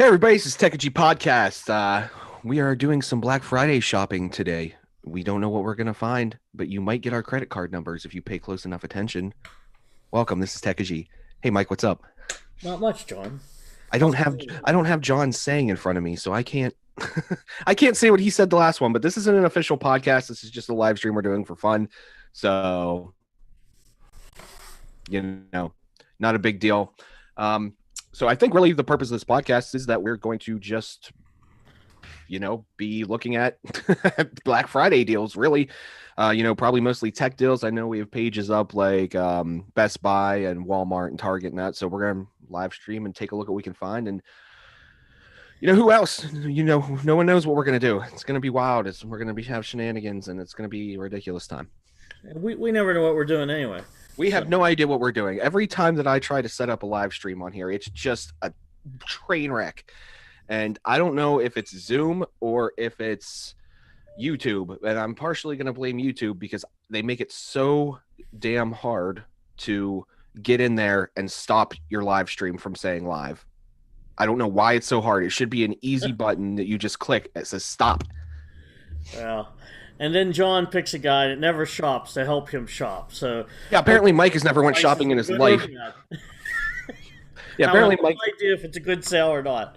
Hey everybody, this is Techegy Podcast. We are doing some Black Friday shopping today. We don't know what we're gonna find, but you might get our credit card numbers if you pay close enough attention. Welcome, this is Techegy. Hey Mike, what's up? Not much, John. I don't How's have it I going? don't have John saying in front of me, so I can't I can't say what he said the last one, but this isn't an official podcast. This is just a live stream we're doing for fun. So, you know, not a big deal. Um, so I think really the purpose of this podcast is that we're going to just be looking at Black Friday deals, really. Probably mostly tech deals. I know we have pages up like Best Buy and Walmart and Target and that. So we're going to live stream and take a look at what we can find. And, who else? No one knows what we're going to do. It's going to be wild. We're going to have shenanigans and it's going to be a ridiculous time. We never know what we're doing anyway. We So have no idea what we're doing. Every time that I try to set up a live stream on here, it's just a train wreck. And I don't know if it's Zoom or if it's YouTube. And I'm partially going to blame YouTube because they make it so damn hard to get in there and stop your live stream from saying live. I don't know why it's so hard. It should be an easy button that you just click that says stop. well, and then John picks a guy that never shops to help him shop. So Yeah, what apparently Mike has never went prices shopping in are his good or life. bad? Yeah, I'll have apparently no Mike. idea if it's a good sale or not.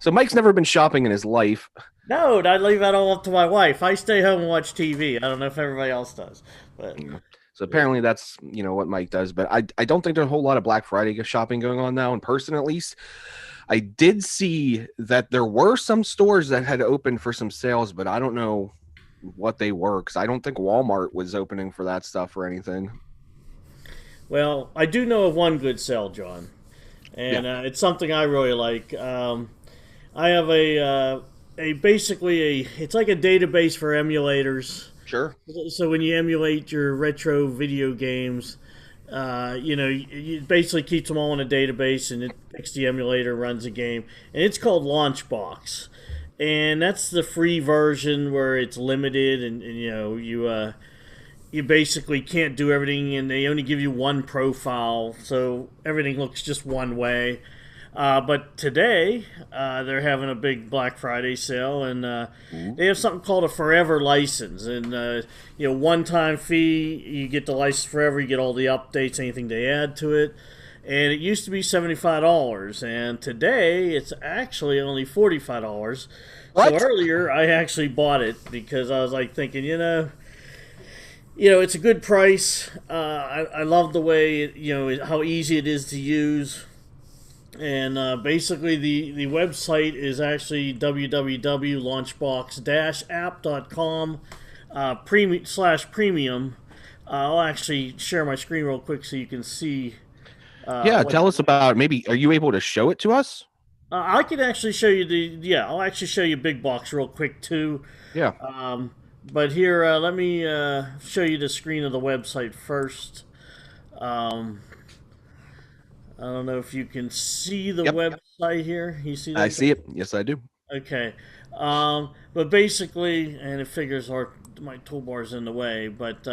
So Mike's never been shopping in his life. No, I leave that all up to my wife. I stay home and watch TV. I don't know if everybody else does, but So apparently that's what Mike does, but I don't think there's a whole lot of Black Friday shopping going on now, in person at least. I did see that there were some stores that had opened for some sales, but I don't know what they were because I don't think Walmart was opening for that stuff or anything. well, I do know of one good sale, John, Yeah, and it's something I really like. I have a basically it's like a database for emulators. sure. So when you emulate your retro video games, it basically keeps them all in a database, and it picks the emulator, runs the game, and it's called Launchbox, and that's the free version where it's limited, and you basically can't do everything, and they only give you one profile, so everything looks just one way. But today, they're having a big Black Friday sale, and Ooh. they have something called a forever license. And one-time fee, you get the license forever. You get all the updates, anything they add to it. And it used to be $75, and today it's actually only $45. So What? earlier, I actually bought it because I was like thinking, it's a good price. I love the way how easy it is to use. And basically, the website is actually www.launchbox-app.com /premium. I'll actually share my screen real quick so you can see. Yeah, What tell us about maybe. Are you able to show it to us? I can actually show you I'll actually show you big box real quick too. Yeah. But here, let me show you the screen of the website first. Um, I don't know if you can see the Yep. website here. You see I that? see it. Yes, I do. Okay. But basically, and it figures my toolbar's in the way, but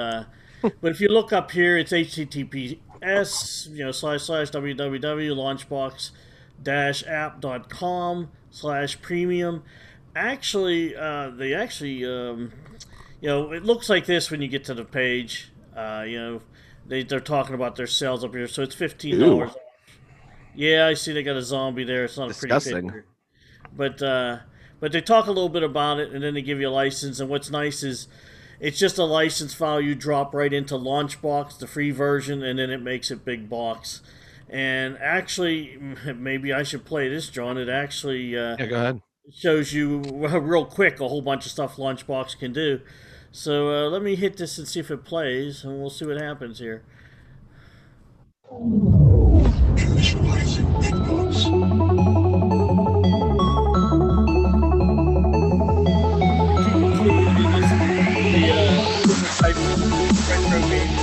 if you look up here, it's HTTPS / www.launchbox-app.com/premium. Actually, they actually it looks like this when you get to the page. They're talking about their sales up here, so it's Ooh, $15. Yeah, I see they got a zombie there. It's not a pretty disgusting. picture, but they talk a little bit about it, and then they give you a license. And what's nice is it's just a license file you drop right into Launchbox, the free version, and then it makes it big box. And actually, maybe I should play this, John. It actually Yeah, go ahead. shows you real quick a whole bunch of stuff Launchbox can do. So let me hit this and see if it plays, and we'll see what happens here. Visualizing big box. Typically, this is the different types of retro games.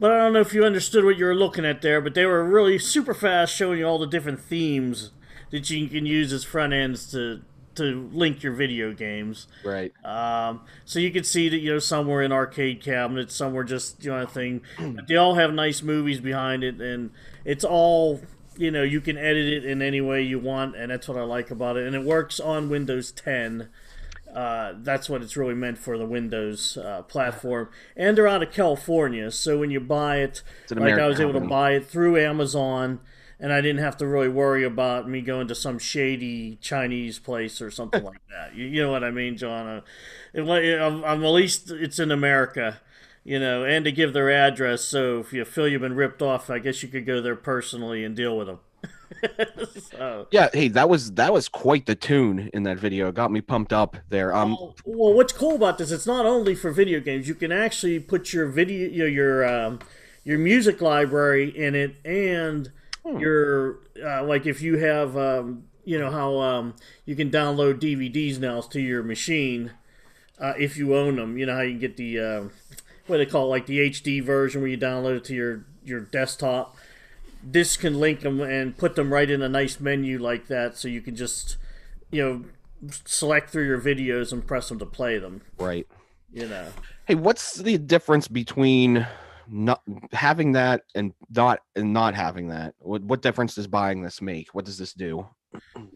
but I don't know if you understood what you were looking at there, but they were really super fast, showing you all the different themes that you can use as front ends to link your video games. Right. So you can see that some were in arcade cabinets, some were just thing, but they all have nice movies behind it, and it's all you can edit it in any way you want, and that's what I like about it. And it works on Windows 10. That's what it's really meant for, the Windows platform. And they're out of California, so when you buy it, It's an like I American was able to company. buy it through Amazon, and I didn't have to really worry about me going to some shady Chinese place or something like that. You know what I mean, John? I'm at least it's in America, and to give their address, so if you feel you've been ripped off, I guess you could go there personally and deal with them. So. Yeah, hey, that was quite the tune in that video. It got me pumped up there. Well, what's cool about this? It's not only for video games. You can actually put your video, your music library in it, and your like if you have, how you can download DVDs now to your machine if you own them. You know how you can get the what do they call it, like the HD version where you download it to your desktop. This can link them and put them right in a nice menu like that, so you can just select through your videos and press them to play them. Right. Hey, what's the difference between not having that and not having that? What difference does buying this make? What does this do?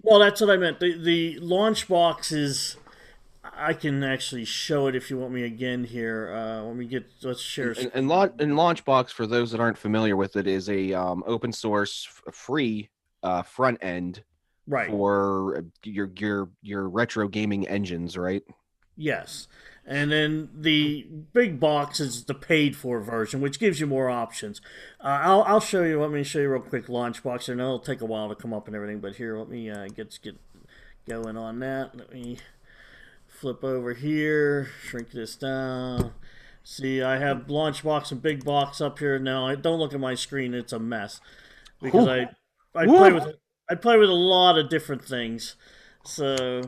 well, that's what I meant. The launch box is. I can actually show it if you want me again here. Let's share. And Launchbox, for those that aren't familiar with it, is a open source free front end Right. for your retro gaming engines, right? Yes. And then the big box is the paid for version, which gives you more options. I'll show you. Let me show you real quick. Launchbox. I know it'll take a while to come up and everything, but here, let me get going on that. Let me flip over here, shrink this down. See, I have Launchbox and Big Box up here now. Don't look at my screen; it's a mess because I play with a lot of different things. So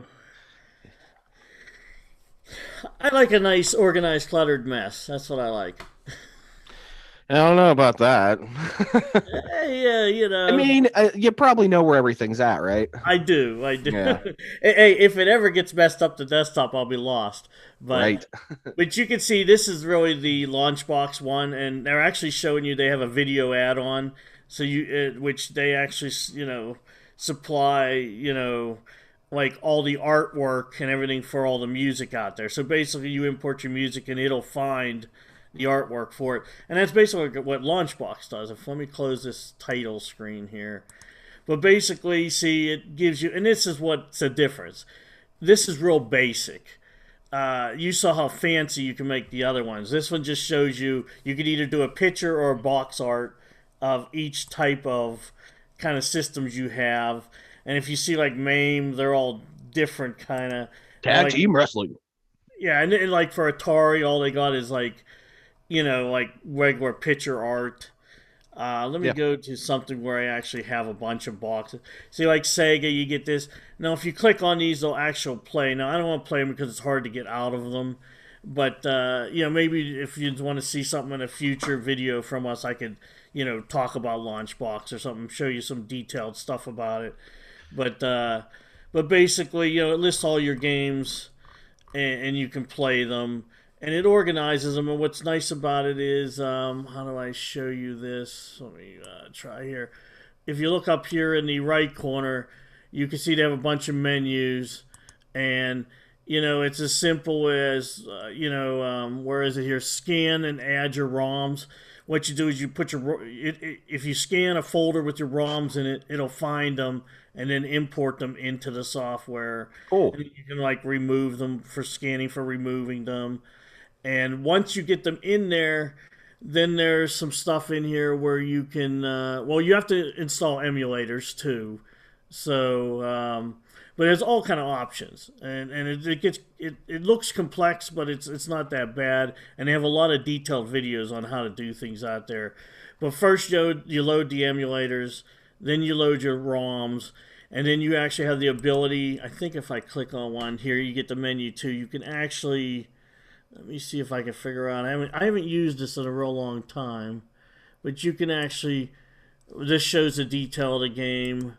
I like a nice, organized, cluttered mess. That's what I like. I don't know about that. Yeah, I mean, you probably know where everything's at, right? I do. Yeah. Hey, if it ever ggets messed up to desktop, I'll be lost. But Right. but you can see this is really the Launchbox one, and they're actually showing you they have a video add-on, so which they actually supply like all the artwork and everything for all the music out there. So basically, you import your music, and it'll find the artwork for it, and that's basically what Launchbox does. Let me close this title screen here. But basically, see, it gives you, and this is what's the difference. This is real basic. You saw how fancy you can make the other ones. This one just shows you can either do a picture or a box art of each type of kind of systems you have. And if you see like MAME, they're all different kind of. Tag like, team wrestling. Yeah, and like for Atari, all they got is like like regular picture art. Let me go to something where I actually have a bunch of boxes. See, like Sega, you get this. Now, if you click on these, they'll actually play. Now, I don't want to play them because it's hard to get out of them. But, maybe if you want to see something in a future video from us, I could, talk about Launchbox or something, show you some detailed stuff about it. But basically, it lists all your games, and you can play them. And it organizes them. And what's nice about it is, how do I show you this? Let me try here. If you look up here in the right corner, you can see they have a bunch of menus. And, it's as simple as, where is it here? Scan and add your ROMs. What you do is you put if you scan a folder with your ROMs in it, it'll find them and then import them into the software. Cool. And you can, like, remove them for scanning, for removing them. And once you get them in there, then there's some stuff in here where you can. You have to install emulators too. So, but there's all kind of options, and it looks complex, but it's not that bad. And they have a lot of detailed videos on how to do things out there. But first, you load the emulators, then you load your ROMs, and then you actually have the ability. I think if I click on one here, you get the menu too. You can actually. Let me see if I can figure out. I haven't used this in a real long time. but you can actually, this shows the detail of the game,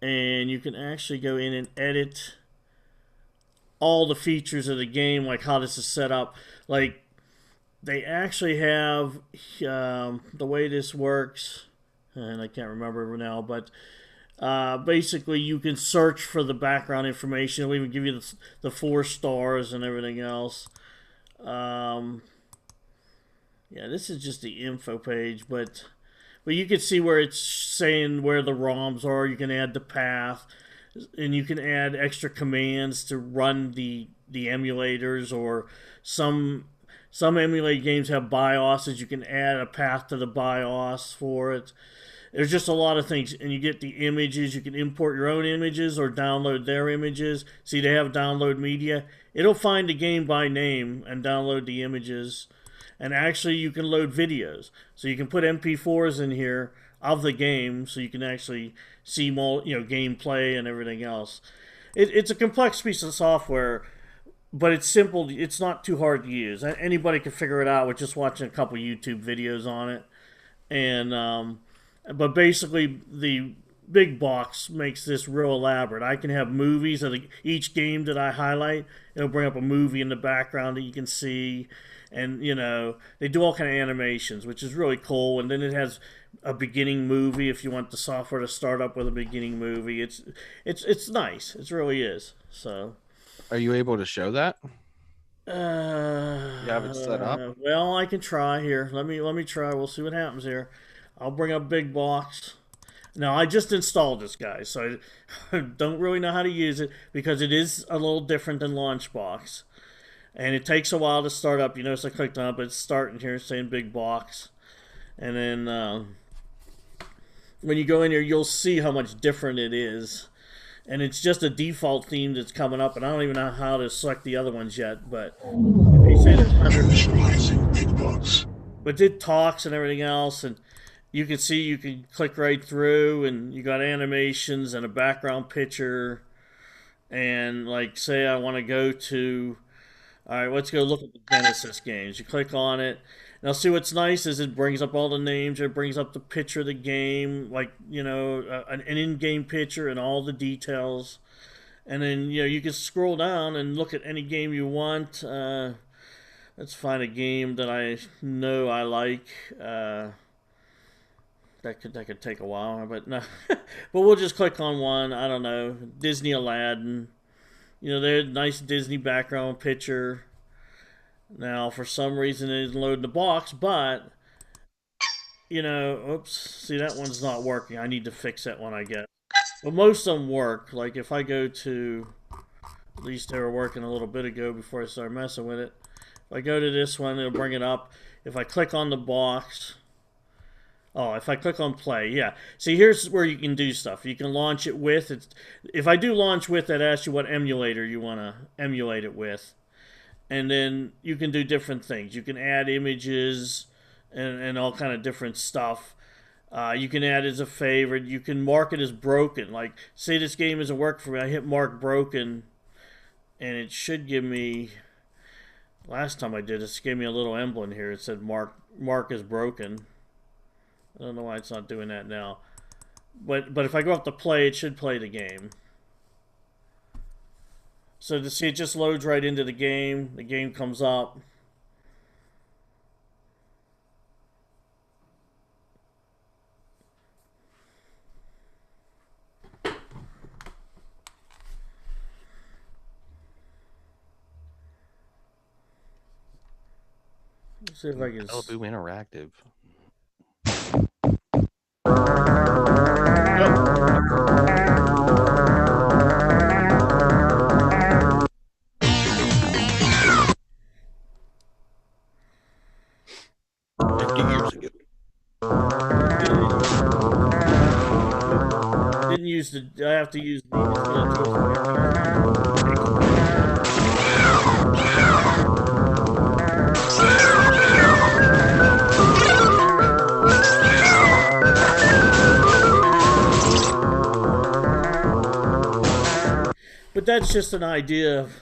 and you can actually go in and edit all the features of the game, like how this is set up. Like, they actually have the way this works, and I can't remember now, but basically you can search for the background information. It'll even give you the 4 stars and everything else. Yeah, this is just the info page, but you can see where it's saying where the ROMs are. You can add the path, and you can add extra commands to run the emulators, or some emulate games have BIOSes. You can add a path to the BIOS for it. There's just a lot of things, and you get the images. You can import your own images or download their images. See, they have download media. It'll find the game by name and download the images. And actually, you can load videos. So you can put MP4s in here of the game, so you can actually see more, gameplay and everything else. It's a complex piece of software, but it's simple. It's not too hard to use. Anybody can figure it out with just watching a couple YouTube videos on it. And but basically, the big box makes this real elaborate. I can have movies of each game that I highlight. It'll bring up a movie in the background that you can see. And they do all kind of animations, which is really cool. And then it has a beginning movie if you want the software to start up with a beginning movie. It's nice. It really is. So, Are you able to show that? You have it set up? Well, I can try here. Let me try. We'll see what happens here. I'll bring up Big Box. Now, I just installed this, guys, so I don't really know how to use it because it is a little different than Launchbox. And it takes a while to start up. You notice I clicked on it, but it's starting here saying Big Box. And then when you go in here, you'll see how much different it is. And it's just a default theme that's coming up, and I don't even know how to select the other ones yet. But they say there's 100. Visualizing big box. But it talks and everything else, and you can see you can click right through, and you got animations and a background picture. And like, say I want to go to, all right, let's go look at the Genesis games. You click on it. Now, see what's nice is it brings up all the names. It brings up the picture of the game, like, an in-game picture and all the details. And then, you can scroll down and look at any game you want. Let's find a game that I know I like. That could take a while, but no. But we'll just click on one. I don't know, Disney Aladdin. There's a nice Disney background picture. Now, for some reason, it isn't loading the box, but, oops, see, that one's not working. I need to fix that one, I guess. But most of them work. Like, if I go to, at least they were working a little bit ago before I started messing with it. If I go to this one, it'll bring it up. If I click on the box, if I click on play, yeah. See, here's where you can do stuff. You can launch it with. If I do launch with, that asks you what emulator you want to emulate it with. And then you can do different things. You can add images and all kind of different stuff. You can add as a favorite. You can mark it as broken. Like, say this game isn't working for me. I hit mark broken, and it should give me, last time I did this, it gave me a little emblem here. It said mark is broken. I don't know why it's not doing that now. But if I go up to play, it should play the game. So to see, it just loads right into the game. The game comes up. Let's see if I can. Malibu Interactive. Didn't use the. I have to use the. But that's just an idea of,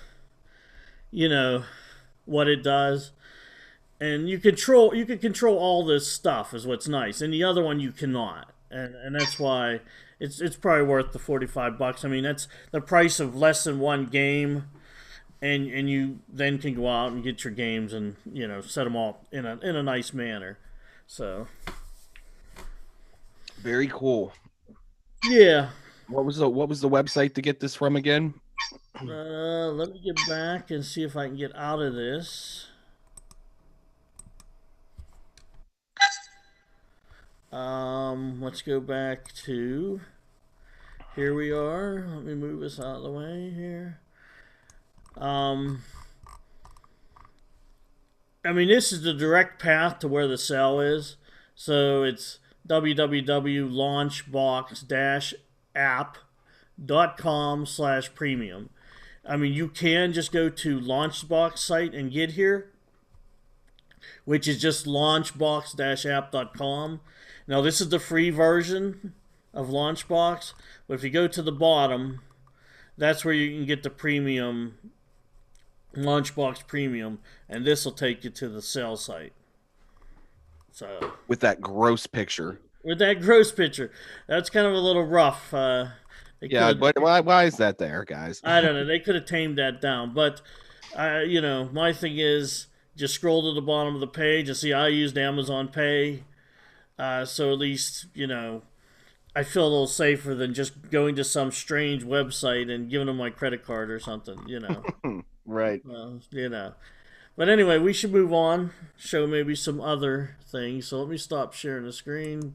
what it does. and you can control all this stuff is what's nice, and the other one you cannot, and that's why it's probably worth the $45. I mean, that's the price of less than one game, and you then can go out and get your games and set them all in a nice manner. So Very cool. yeah. What was the website to get this from again? Let me get back and see if I can get out of this. Let's go back to here we are. Let me move this out of the way here. Um, I mean, this is the direct path to where the cell is. So it's www.launchbox-app.com/premium. I mean, you can just go to Launchbox site and get here, which is just launchbox-app.com. Now, this is the free version of Launchbox, but if you go to the bottom, that's where you can get the premium Launchbox Premium, and this will take you to the sale site. So With that gross picture. with that gross picture, that's kind of a little rough. Yeah, but why is that there, guys? I don't know. They could have tamed that down, but my thing is just scroll to the bottom of the page and see I used Amazon Pay, so at least I feel a little safer than just going to some strange website and giving them my credit card or something. Right. But anyway, we should move on. Show maybe some other things. So let me stop sharing the screen.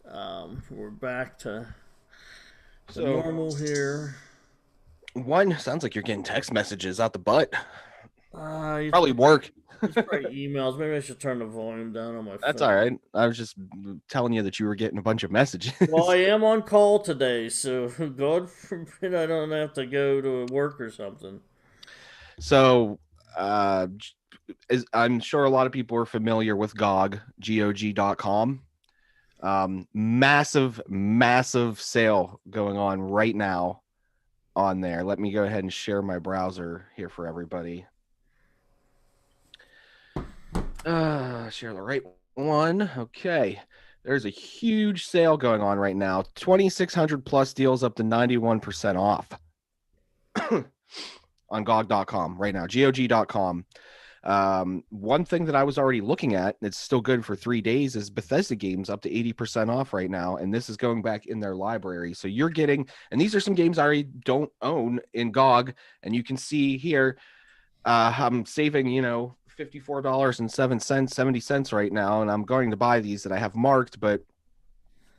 We're back to the normal here. One sounds like you're getting text messages out the butt. It's Probably work. probably emails. Maybe I should turn the volume down on my phone. That's all right. I was just telling you that you were getting a bunch of messages. Well, I am on call today, so God forbid I don't have to go to work or something. So, I'm sure a lot of people are familiar with GOG.com. Massive sale going on right now on there. Let me go ahead and share my browser here for everybody. Share the right one. Okay. There's a huge sale going on right now. 2,600 plus deals up to 91% off on GOG.com right now. GOG.com. One thing that I was already looking at, it's still good for 3 days, is Bethesda games up to 80% off right now. And this is going back in their library. So you're getting, and these are some games I already don't own in GOG. And you can see here, I'm saving, $54.07, 70 cents right now. And I'm going to buy these that I have marked, but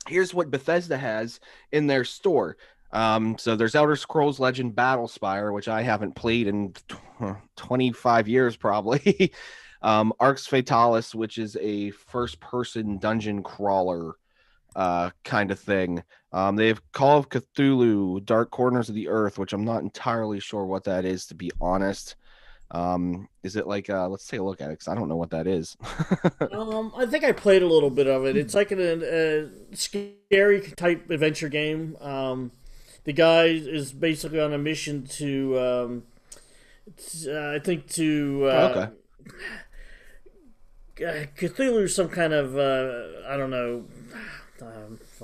here's what Bethesda has in their store. So there's Elder Scrolls Legend Battlespire, which I haven't played in 25 years probably. Arx Fatalis, which is a first-person dungeon crawler kind of thing. They have Call of Cthulhu, Dark Corners of the Earth, which I'm not entirely sure what that is, to be honest. Is it like let's take a look at it because I don't know what that is. I think I played a little bit of it. It's like a scary type adventure game. The guy is basically on a mission to, I think to Okay. Cthulhu, some kind of I don't know.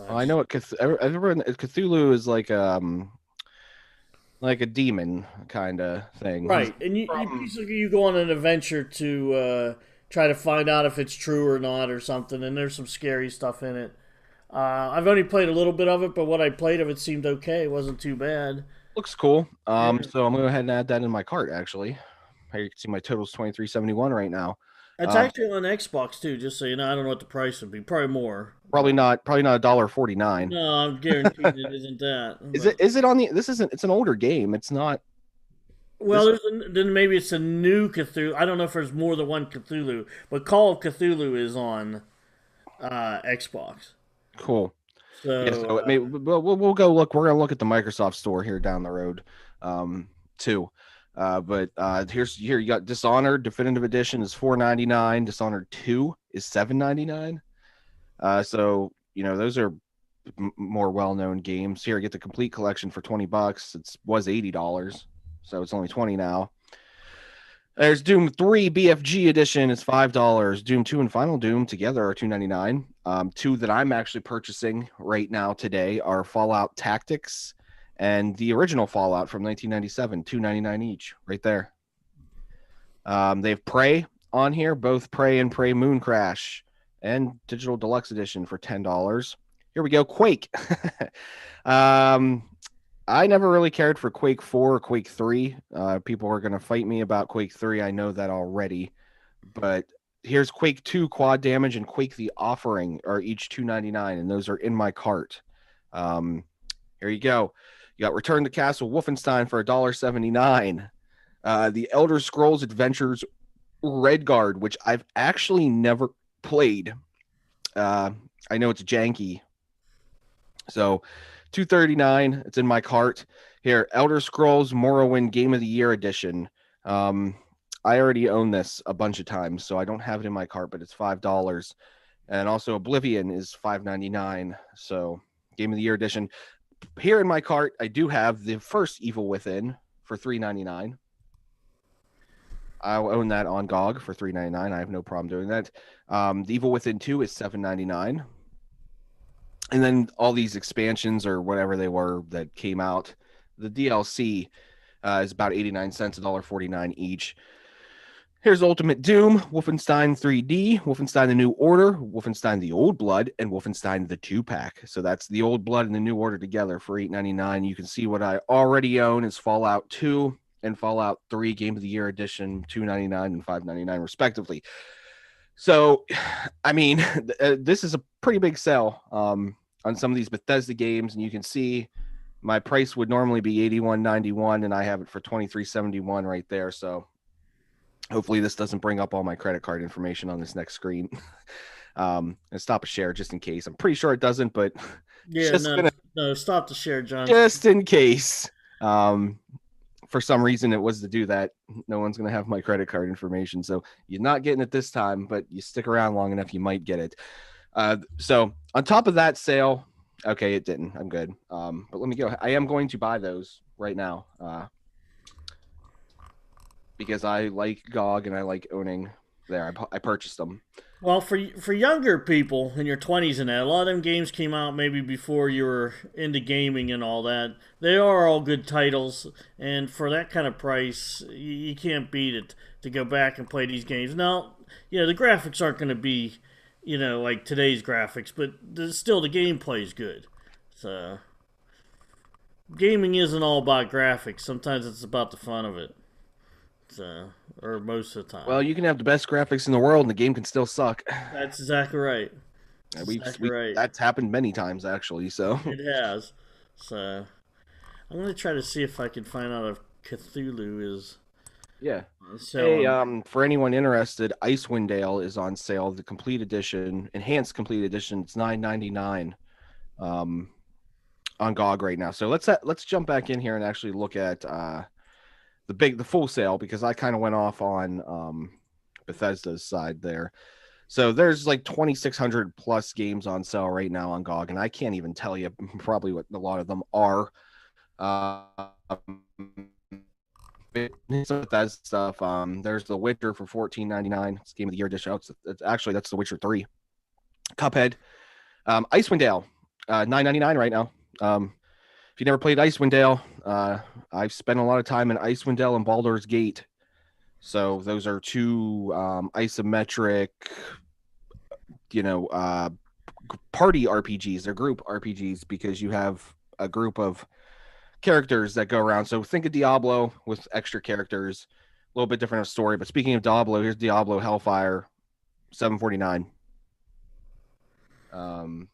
I know what everyone Cthulhu is like a demon kind of thing. Right, and you basically you go on an adventure to try to find out if it's true or not or something. And there's some scary stuff in it. I've only played a little bit of it, but what I played of it seemed okay. It wasn't too bad. Looks cool. So I'm gonna go ahead and add that in my cart. Actually, here you can see my total's 2371 right now. It's actually on Xbox too. Just so you know, I don't know what the price would be. Probably more. Probably not $1.49. No, I'm guaranteed it isn't that. Is it on the? This isn't. It's an older game. It's not. Well, then maybe it's a new Cthulhu. I don't know if there's more than one Cthulhu, but Call of Cthulhu is on Xbox. Cool. So, yeah, so we'll go look. We're gonna look at the Microsoft store here down the road, too. But here you got Dishonored Definitive Edition is $4.99. Dishonored 2 is $7.99. So those are more well-known games. Here, get the complete collection for $20. It was $80, so it's only $20 now. There's Doom 3 BFG edition is $5. Doom 2 and Final Doom together are $2.99. Two that I'm actually purchasing right now today are Fallout Tactics and the original Fallout from 1997, $2.99 each, right there. They have Prey on here, both Prey and Prey Moon Crash, and Digital Deluxe Edition for $10. Here we go, Quake. I never really cared for Quake 4 or Quake 3. People are going to fight me about Quake 3. I know that already. But here's Quake 2 Quad Damage and Quake the Offering are each $2.99, and those are in my cart. Here you go. You got Return to Castle Wolfenstein for $1.79. The Elder Scrolls Adventures Redguard, which I've actually never played. I know it's janky. So $2.39. It's in my cart. Here, Elder Scrolls Morrowind Game of the Year Edition. I already own this a bunch of times, so I don't have it in my cart, but it's $5. And also Oblivion is $5.99. So Game of the Year Edition. Here in my cart, I do have the first Evil Within for $3.99. I'll own that on GOG for $3.99. I have no problem doing that. The Evil Within 2 is $7.99. And then all these expansions or whatever they were that came out, the DLC is about 89 cents, $1.49 each. Here's Ultimate Doom, Wolfenstein 3D, Wolfenstein The New Order, Wolfenstein The Old Blood, and Wolfenstein The 2-Pack. So that's The Old Blood and The New Order together for $8.99. You can see what I already own is Fallout 2 and Fallout 3 Game of the Year Edition, $2.99 and $5.99 respectively. So, I mean, this is a pretty big sale on some of these Bethesda games, and you can see my price would normally be $81.91, and I have it for $23.71 right there. So, hopefully, this doesn't bring up all my credit card information on this next screen. And stop a share just in case. I'm pretty sure it doesn't, but yeah, no, stop the share, John. Just in case. For some reason it was to do that. No one's going to have my credit card information. So you're not getting it this time, but you stick around long enough, you might get it. So on top of that sale, okay, it didn't. I'm good. But let me go. I am going to buy those right now because I like GOG and I like owning there. I purchased them. Well, for younger people in your 20s and that, a lot of them games came out maybe before you were into gaming and all that. They are all good titles, and for that kind of price, you can't beat it to go back and play these games. Now, the graphics aren't going to be, like today's graphics, but still the gameplay is good. So, gaming isn't all about graphics. Sometimes it's about the fun of it. So, or most of the time. Well, you can have the best graphics in the world and the game can still suck. That's exactly right. Right. That's happened many times, actually. So it has. So I'm gonna try to see if I can find out if Cthulhu is. Yeah. Hey, for anyone interested, Icewind Dale is on sale. The complete edition, enhanced complete edition. It's $9.99 on GOG right now. So let's jump back in here and actually look at the full sale, because I kind of went off on Bethesda's side there. So there's like 2,600 plus games on sale right now on GOG, and I can't even tell you probably what a lot of them are. That stuff. There's The Witcher for $14.99. It's Game of the Year edition. That's The Witcher 3. Cuphead, Icewind Dale, $9.99 right now. If you never played Icewind Dale, I've spent a lot of time in Icewind Dale and Baldur's Gate. So those are two isometric, party RPGs. They're group RPGs because you have a group of characters that go around. So think of Diablo with extra characters, a little bit different of story. But speaking of Diablo, here's Diablo Hellfire, $7.49.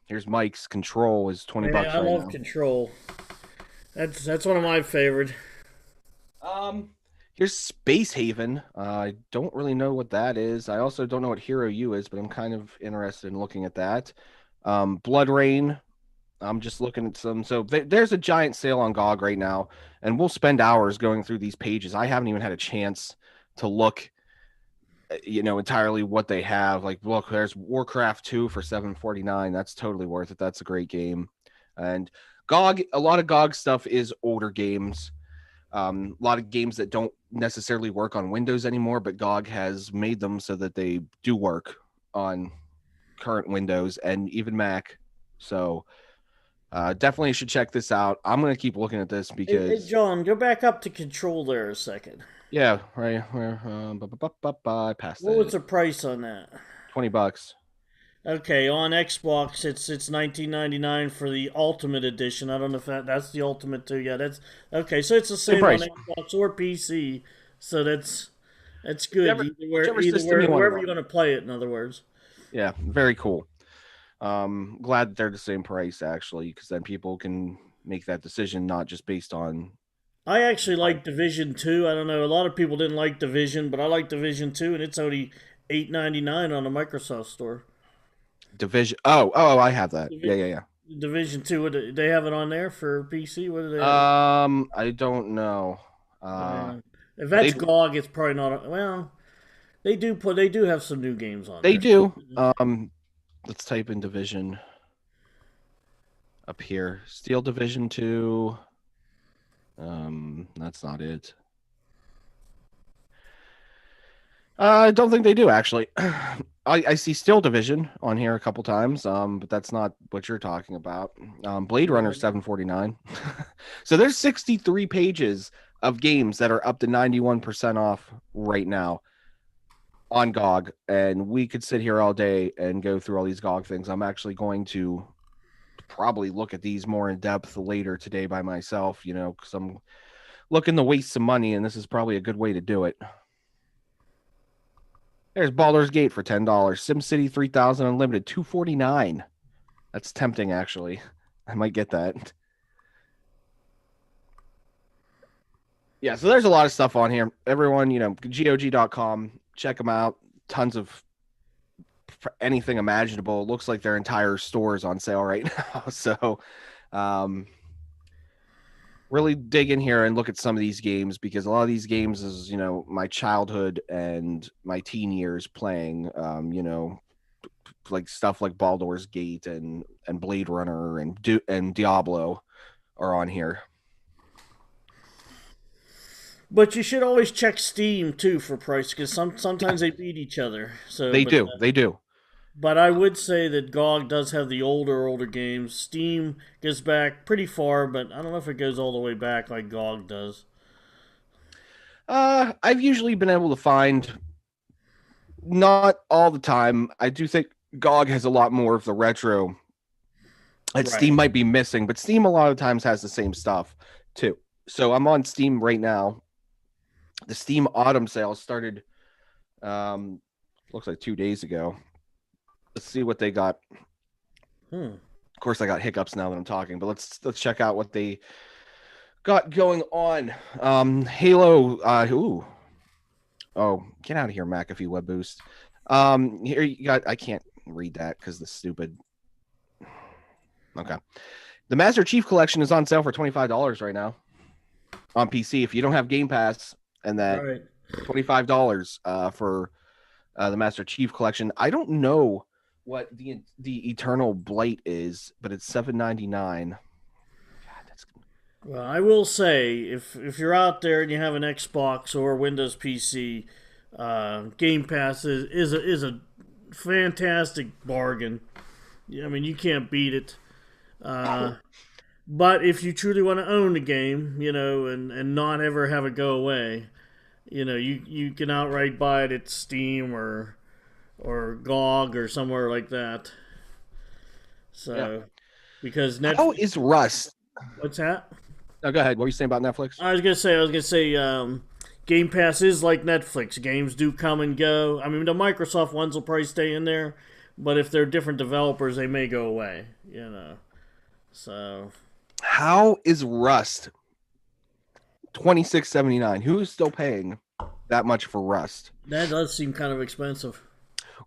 Here's Mike's Control is $20 right now. I love Control. That's one of my favorite. Here's Space Haven. I don't really know what that is. I also don't know what Hero U is, but I'm kind of interested in looking at that. Blood Rain. I'm just looking at some. So there's a giant sale on GOG right now, and we'll spend hours going through these pages. I haven't even had a chance to look, entirely what they have. Like, look, there's Warcraft 2 for $7.49. That's totally worth it. That's a great game. And GOG, a lot of GOG stuff is older games. A lot of games that don't necessarily work on Windows anymore, but GOG has made them so that they do work on current Windows and even Mac. So definitely should check this out. I'm gonna keep looking at this Hey, because John, go back up to control there a second. yeah, right. I passed What was it. the price on that? $20. Okay, on Xbox it's 19.99 for the Ultimate Edition. I don't know if that's the Ultimate too. Yeah, that's okay. So it's the Same same on price. Xbox or PC. So that's good. Whichever Either system you where want to wherever you're run. going to play it. In other words, Yeah, very cool. Glad that they're the same price actually, because then people can make that decision not just based on I actually price. like Division Two. I don't know. A lot of people didn't like Division, but I like Division Two, and it's only 8.99 on the Microsoft Store. Division. Oh, I have that. Divi- Yeah. Division Two. They have it on there for PC? What do they have? I don't know. Yeah. If They that's GOG, it's probably not. Well, they do have some new games on they there. do. Let's type in Division up here. Steel Division 2. That's not it. I don't think they do actually. I see Steel Division on here a couple times, but that's not what you're talking about. Blade Runner Right. 749. So there's 63 pages of games that are up to 91% off right now on GOG, and we could sit here all day and go through all these GOG things. I'm actually going to probably look at these more in depth later today by myself, because I'm looking to waste some money, and this is probably a good way to do it. There's Baldur's Gate for $10. SimCity 3000 Unlimited 249. That's tempting, actually. I might get that. Yeah, so there's a lot of stuff on here. Everyone, GOG.com, check them out. Tons of anything imaginable. It looks like their entire store is on sale right now. So, um, really dig in here and look at some of these games, because a lot of these games is my childhood and my teen years playing. Like stuff like Baldur's Gate and Blade Runner and Diablo are on here. But you should always check Steam too for price because sometimes they beat each other. So, They do. They do. but I would say that GOG does have the older games. Steam goes back pretty far, but I don't know if it goes all the way back like GOG does. I've usually been able to find, not all the time. I do think GOG has a lot more of the retro that Steam Right. might be missing, but Steam a lot of times has the same stuff too. So I'm on Steam right now. The Steam Autumn sale started, um, looks like 2 days ago. Let's see what they got. Hmm. Of course, I got hiccups now that I'm talking, but let's check out what they got going on. Halo. Oh, get out of here, McAfee Web Boost. Here you got. I can't read that because the stupid. Okay, the Master Chief Collection is on sale for $25 right now on PC. If you don't have Game Pass, and that Right. $25 for the Master Chief Collection. I don't know what the Eternal Blight is, but it's $7.99. God, that's Well, I will say if you're out there and you have an Xbox or Windows PC, Game Pass is a fantastic bargain. I mean, you can't beat it. Uh, but if you truly want to own the game, and not ever have it go away, you can outright buy it at Steam or GOG or somewhere like that. yeah. So because How Netflix, is Rust? what's that? Oh, go ahead. What were you saying about Netflix? I was gonna say, Game Pass is like Netflix. Games do come and go. I mean, the Microsoft ones will probably stay in there, but if they're different developers, they may go away. So How is Rust $26.79? Who's still paying that much for Rust? that does seem kind of expensive.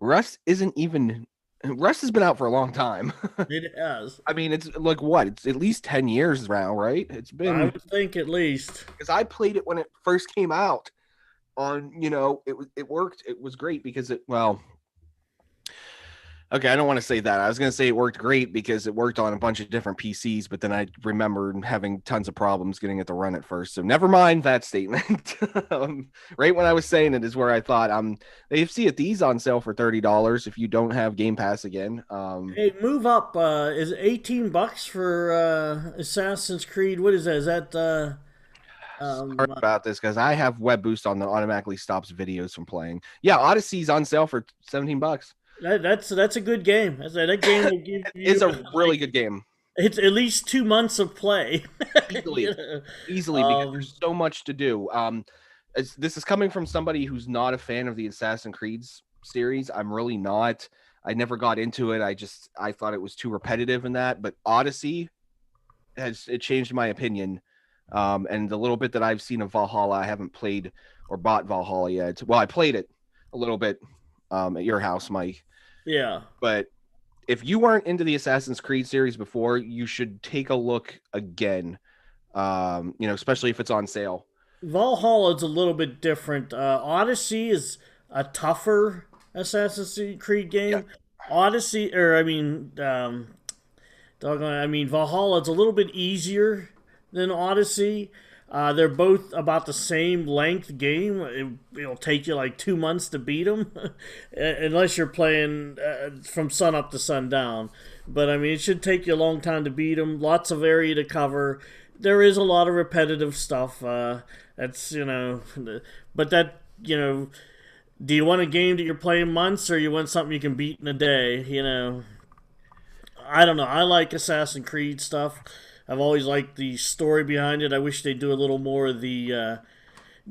Rust isn't even. Rust has been out for a long time. It has. I mean, it's like what? It's at least 10 years now, right? It's I been, would think at least. because I played it when it first came out on, it worked. It was great because Okay, I don't want to say that. I was going to say it worked great because it worked on a bunch of different PCs, but then I remembered having tons of problems getting it to run at first. So never mind that statement. Right when I was saying it is where I thought they see it these on sale for $30 if you don't have Game Pass again. Hey, move up. Is it $18 for Assassin's Creed? What is that? Is that Sorry about this because I have Web Boost on that automatically stops videos from playing. Yeah, Odyssey's on sale for $17. that's a good game. That game will give you It's a really good game. it's at least 2 months of play. You Easily, know? easily because there's so much to do. This is coming from somebody who's not a fan of the Assassin's Creed series. I'm really not. I never got into it. I thought it was too repetitive in that. But Odyssey has it changed my opinion. And the little bit that I've seen of Valhalla, I haven't played or bought Valhalla yet. Well, I played it a little bit at your house, Mike. Yeah. But if you weren't into the Assassin's Creed series before, you should take a look again. Especially if it's on sale. Valhalla is a little bit different. Odyssey is a tougher Assassin's Creed Yeah, game. Odyssey, or I mean, I mean, Valhalla is a little bit easier than Odyssey. They're both about the same length game. It'll take you like 2 months to beat them, unless you're playing from sun up to sundown. But I mean, it should take you a long time to beat them. Lots of area to cover. There is a lot of repetitive stuff. But that do you want a game that you're playing months, or you want something you can beat in a day? I don't know. I like Assassin's Creed stuff. I've always liked the story behind it. I wish they'd do a little more of the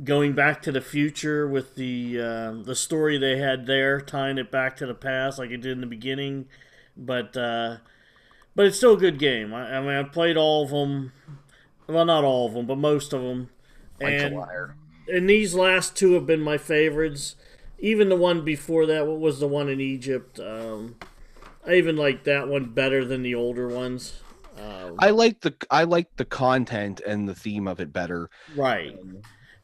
going back to the future with the story they had there, tying it back to the past like it did in the beginning. But it's still a good game. I mean, I played all of them. Well, not all of them, but most of them. Mike's a And liar. these last two have been my favorites. Even the one before that, what was the one in Egypt? I even like that one better than the older ones. I like the content and the theme of it better. Right.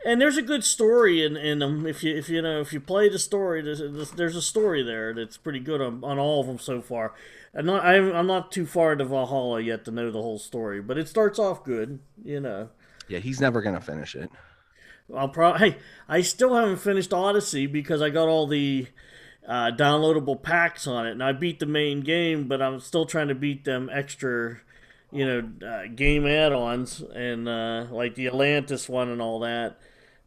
And there's a good story in them. If you play the story, there's a story there that's pretty good on all of them so far. I'm not too far into Valhalla yet to know the whole story, but it starts off good. Yeah, he's never gonna finish it. Hey, I still haven't finished Odyssey because I got all the downloadable packs on it, and I beat the main game, but I'm still trying to beat them extra, game add-ons and like the Atlantis one and all that.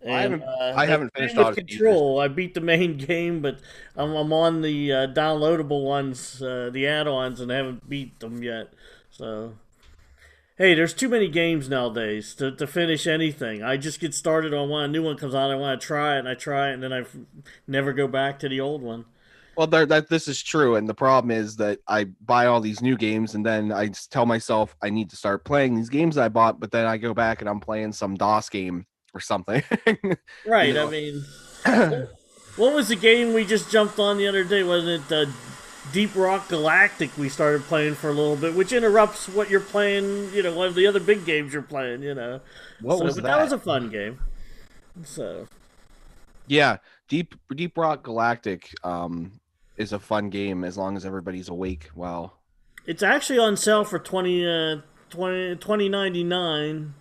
I And haven't I that haven't finished game with Odyssey either. Control, I beat the main game, but I'm on the downloadable ones, the add-ons, and I haven't beat them yet. So hey, there's too many games nowadays to finish anything. I just get started on one, a new one comes out, I want to try it, and I try it, and then never go back to the old one. Well, this is true, and the problem is that I buy all these new games, and then I just tell myself I need to start playing these games I bought, but then I go back and I'm playing some DOS game or something. you Right, I know, mean, what was the game we just jumped on the other day? Wasn't it Deep Rock Galactic we started playing for a little bit, which interrupts what you're playing, one of the other big games you're playing. what was But that that? was a fun game. So, Yeah, Deep Rock Galactic is a fun game as long as everybody's awake. Well, it's actually on sale for 20.99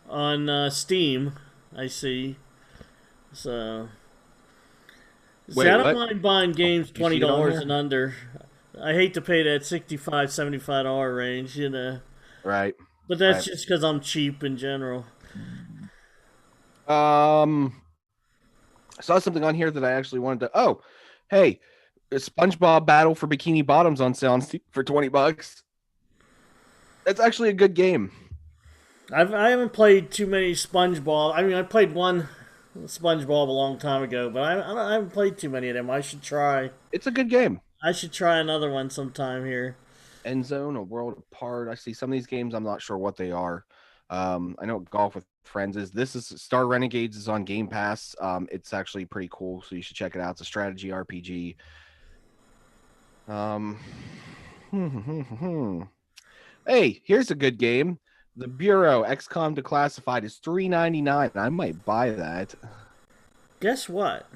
on Steam, I see. So, see, wait, I don't what? mind buying games You see it on $20 here? and under. I hate to pay that 65 $75 range. Right, But that's right. just because I'm cheap in general. Um, I saw something on here that I actually wanted to. Oh, hey, a SpongeBob Battle for Bikini Bottoms on sale on Steam for $20. That's actually a good game. I haven't played too many SpongeBob. I mean, I played one SpongeBob a long time ago, but I haven't played too many of them. I should try. It's a good game. I should try another one sometime here. End Zone, A World Apart. I see some of these games. I'm not sure what they are. I know what Golf with Friends is. This is Star Renegades is on Game Pass. It's actually pretty cool, so you should check it out. It's a strategy RPG. Um, hey, here's a good game. The Bureau XCOM Declassified is $3.99. I might buy that. Guess what?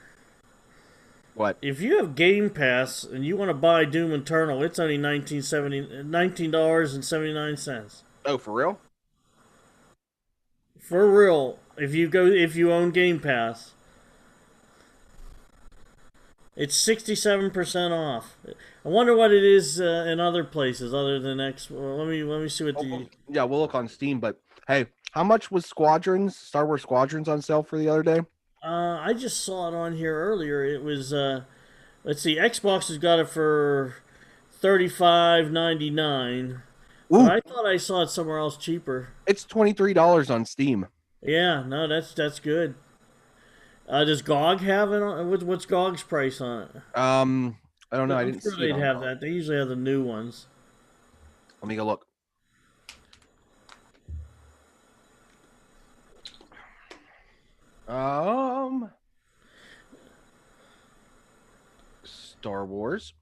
What? If you have Game Pass and you want to buy Doom Eternal, it's only $19.79. Oh, for real? For real. If you own Game Pass, it's 67% off. I wonder what it is in other places other than X. Well, let me see what the. Yeah, we'll look on Steam. But hey, how much was Squadrons, Star Wars Squadrons, on sale for the other day? I just saw it on here earlier. It was let's see, Xbox has got it for $35.99, but Ooh, I thought I saw it somewhere else cheaper. it's $23 on Steam. Yeah, no, that's good. Does GOG have it on? What's GOG's price on it? I don't know. I I'm didn't sure see it they'd on have GOG. that. They usually have the new ones. Let me go look. Um, Star Wars.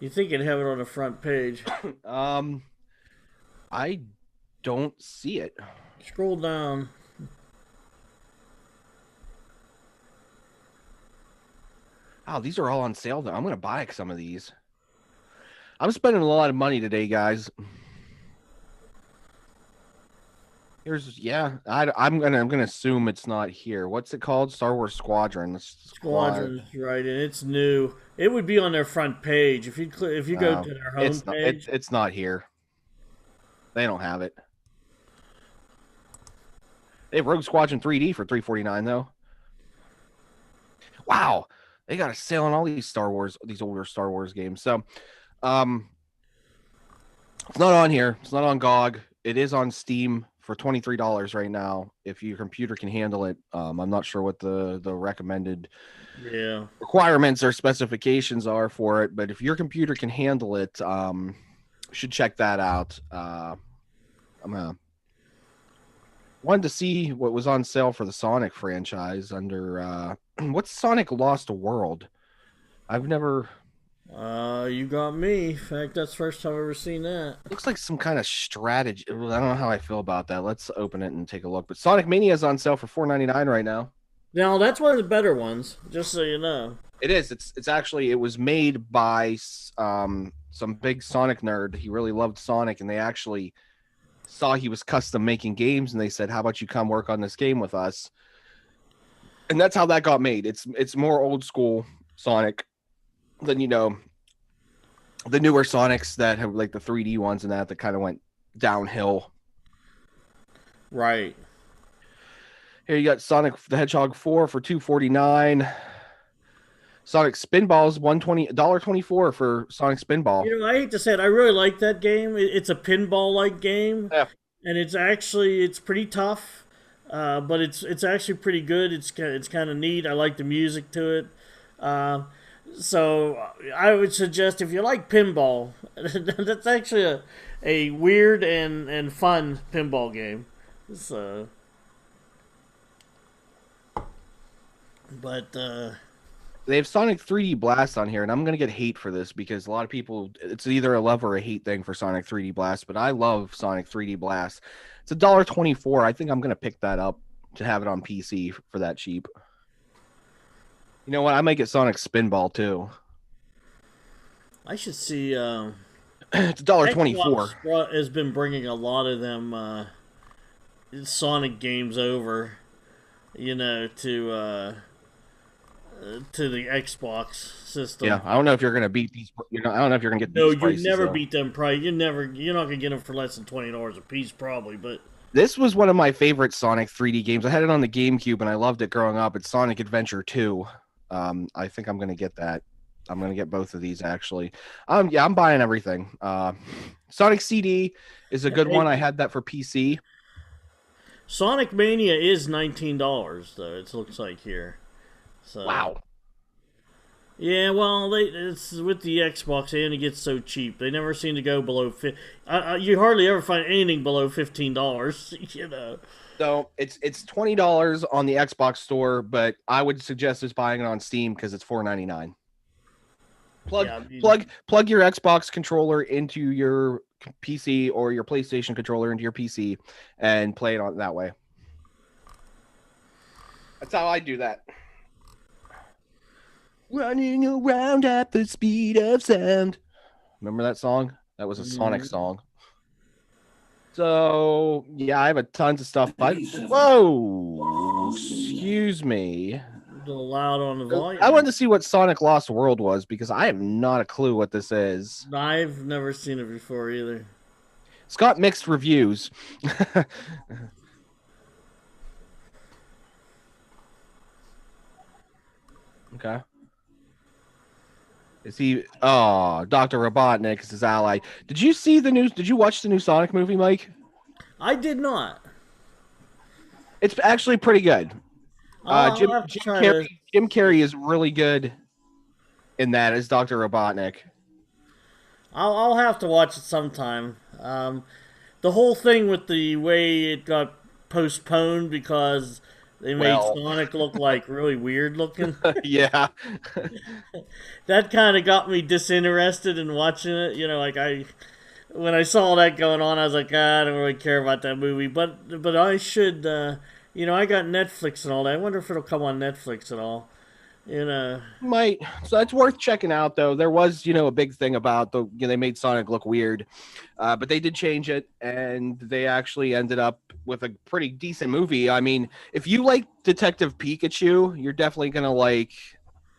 You think it'd have it on the front page? Um, I don't see it. Scroll down. Oh, these are all on sale though. I'm gonna buy some of these. I'm spending a lot of money today, guys. Here's yeah. I'm gonna assume it's not here. What's it called? Star Wars Squadron. Squadron's right, and it's new. It would be on their front page if you go No, to their home it's not. page. It's not here. They don't have it. They have Rogue Squadron 3D for $349 though. Wow, they got a sale on all these older Star Wars games. So, um, it's not on here. It's not on GOG. It is on Steam for $23 right now. If your computer can handle it, I'm not sure what the recommended Yeah. requirements or specifications are for it, but if your computer can handle it, should check that out. I'm gonna wanted to see what was on sale for the Sonic franchise under what's Sonic Lost World? I've never You got me. In fact, that's the first time I've ever seen that. looks like some kind of strategy. I don't know how I feel about that. Let's open it and take a look. But Sonic Mania is on sale for $4.99 right now. Now that's one of the better ones, just so you know. It is. It's actually it was made by some big Sonic nerd. He really loved Sonic, and they actually saw he was custom making games, and they said, "How about you come work on this game with us?" And that's how that got made. It's more old school Sonic than the newer Sonics that have like the 3D ones and that kind of went downhill. Right. Here you got Sonic the Hedgehog 4 for $249. Sonic Spinball's $1.24 for Sonic Spinball. You know, I hate to say it, I really like that game. It's a pinball-like game, Yeah. and it's pretty tough, but it's actually pretty good. It's kind of neat. I like the music to it. So I would suggest if you like pinball, that's actually a weird and fun pinball game. So, but They have Sonic 3D Blast on here, and I'm gonna get hate for this because a lot of people it's either a love or a hate thing for Sonic 3D Blast, but I love Sonic 3D Blast. It's $1.24. I think I'm gonna pick that up to have it on PC for that cheap. You know what? I might get Sonic Spinball too. I should see. It's $1.24. Xbox has been bringing a lot of them Sonic games over, you know, to the Xbox system. Yeah, I don't know if you're gonna beat these. I don't know if you're gonna get No, these you prices. never Though. beat them. Probably you're not gonna get them for less than $20 a piece, probably. But This was one of my favorite Sonic 3D games. I had it on the GameCube and I loved it growing up. It's Sonic Adventure 2. I think I'm gonna get that. I'm gonna get both of these actually. Yeah, I'm buying everything. Sonic CD is a good one. I had that for PC. Sonic Mania is $19 though. It looks like here. So Wow. yeah, well, it's with the Xbox, they only get so cheap. They never seem to go below. You hardly ever find anything below $15. You know. So it's $20 on the Xbox store, but I would suggest just buying it on Steam because it's $4.99. Plug your Xbox controller into your PC or your PlayStation controller into your PC and play it on that way. That's how I do that. Running around at the speed of sound. Remember that song? That was a Sonic Mm, song. So yeah, I have a tons of stuff. Whoa, excuse me. a little loud on the I volume. wanted to see what Sonic Lost World was because I have not a clue what this is. I've never seen it before either. It's got mixed reviews. Okay. Is he? Oh, Dr. Robotnik is his ally. Did you see the news? Did you watch the new Sonic movie, Mike? I did not. It's actually pretty good. I'll Jim have to Jim try to. Carrey Jim Carrey is really good in that as Dr. Robotnik. I'll have to watch it sometime. The whole thing with the way it got postponed because they made Well, Sonic look like really weird looking. yeah. That kind of got me disinterested in watching it. Like when I saw that going on, I was like, I don't really care about that movie. But I should. I got Netflix and all that. I wonder if it'll come on Netflix at all. You know. Might so that's worth checking out though. There was, a big thing about they made Sonic look weird. But they did change it and they actually ended up with a pretty decent movie. I mean, if you like Detective Pikachu, you're definitely gonna like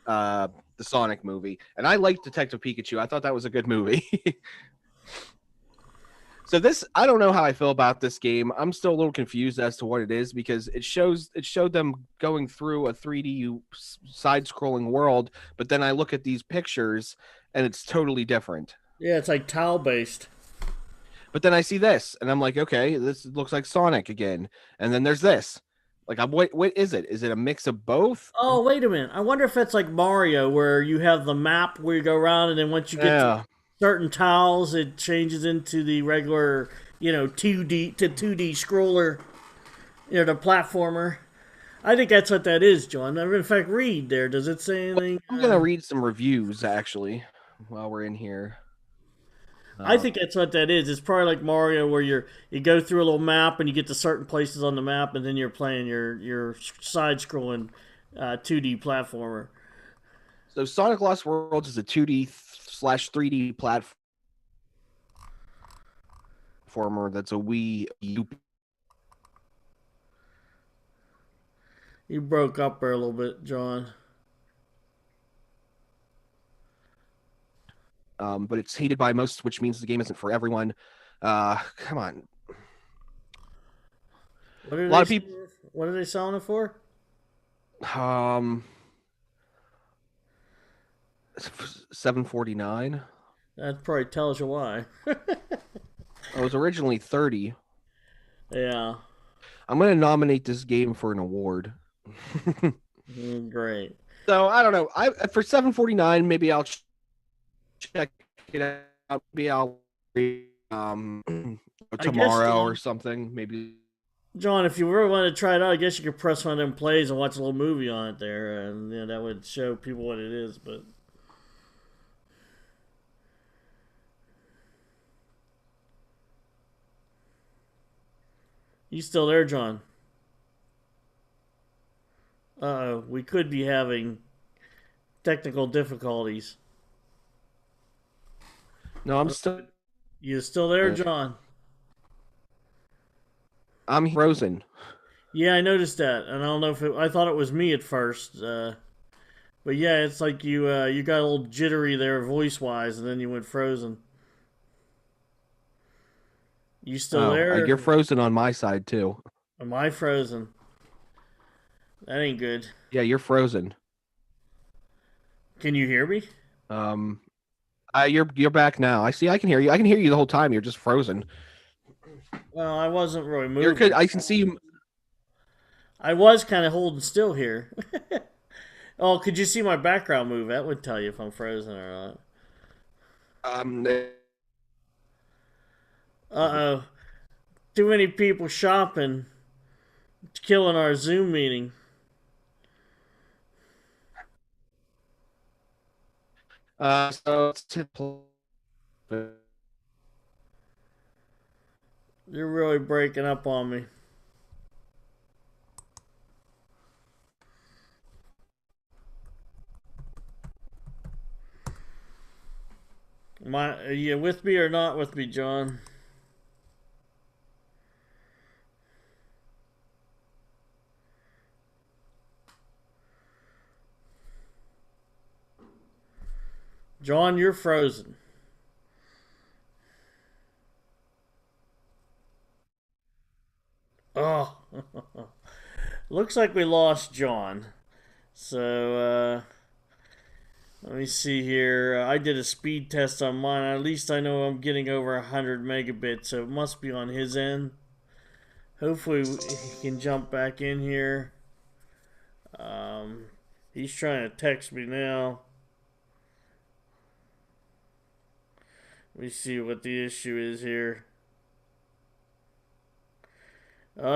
uh the Sonic movie. And I liked Detective Pikachu. I thought that was a good movie. So this, I don't know how I feel about this game. I'm still a little confused as to what it is because it showed them going through a 3D side-scrolling world, but then I look at these pictures and it's totally different. Yeah, it's like tile based. But then I see this and I'm like, okay, this looks like Sonic again. And then there's this. Like, what is it? Is it a mix of both? Oh, wait a minute. I wonder if it's like Mario, where you have the map where you go around, and then once you get to Yeah, certain tiles, it changes into the regular, 2D scroller, the platformer. I think that's what that is, John. In fact, read there. Does it say anything? I'm gonna read some reviews actually while we're in here. I Uh, think that's what that is. It's probably like Mario, where you go through a little map and you get to certain places on the map, and then you're playing your side scrolling 2D platformer. so Sonic Lost Worlds is a 2D/3D platformer that's a Wii U. You broke up there a little bit, John. But it's hated by most, which means the game isn't for everyone. Come on, What are a lot they? of people. What are they selling it for? Um, 749. That probably tells you why. It was originally 30. Yeah. I'm gonna nominate this game for an award. Great. So I don't know. I for 749, maybe I'll check it out. Maybe I'll I guess, tomorrow or something. Maybe. John, if you really want to try it out, I guess you could press one of them plays and watch a little movie on it there, and that would show people what it is. But you still there, John? We could be having technical difficulties. No, I'm still. You still there, John? I'm frozen. Yeah, I noticed that, and I don't know if I thought it was me at first. But yeah, it's like you got a little jittery there, voice wise, and then you went frozen. You still Oh, there? you're frozen on my side too. Am I frozen? That ain't good. Yeah, you're frozen. Can you hear me? Um, you're back now. I see. I can hear you. I can hear you the whole time. You're just frozen. Well, I wasn't really You're good. moving. I can see you. I was kind of holding still here. Oh, could you see my background move? That would tell you if I'm frozen or not. Um, Uh oh. Too many people shopping. It's killing our Zoom meeting. so You're really breaking up on me. Are you with me or not with me, John? John, you're frozen. Oh, looks like we lost John. So, let me see here. I did a speed test on mine. At least I know I'm getting over 100 megabits, so it must be on his end. Hopefully he can jump back in here. He's trying to text me now. Let me see what the issue is here.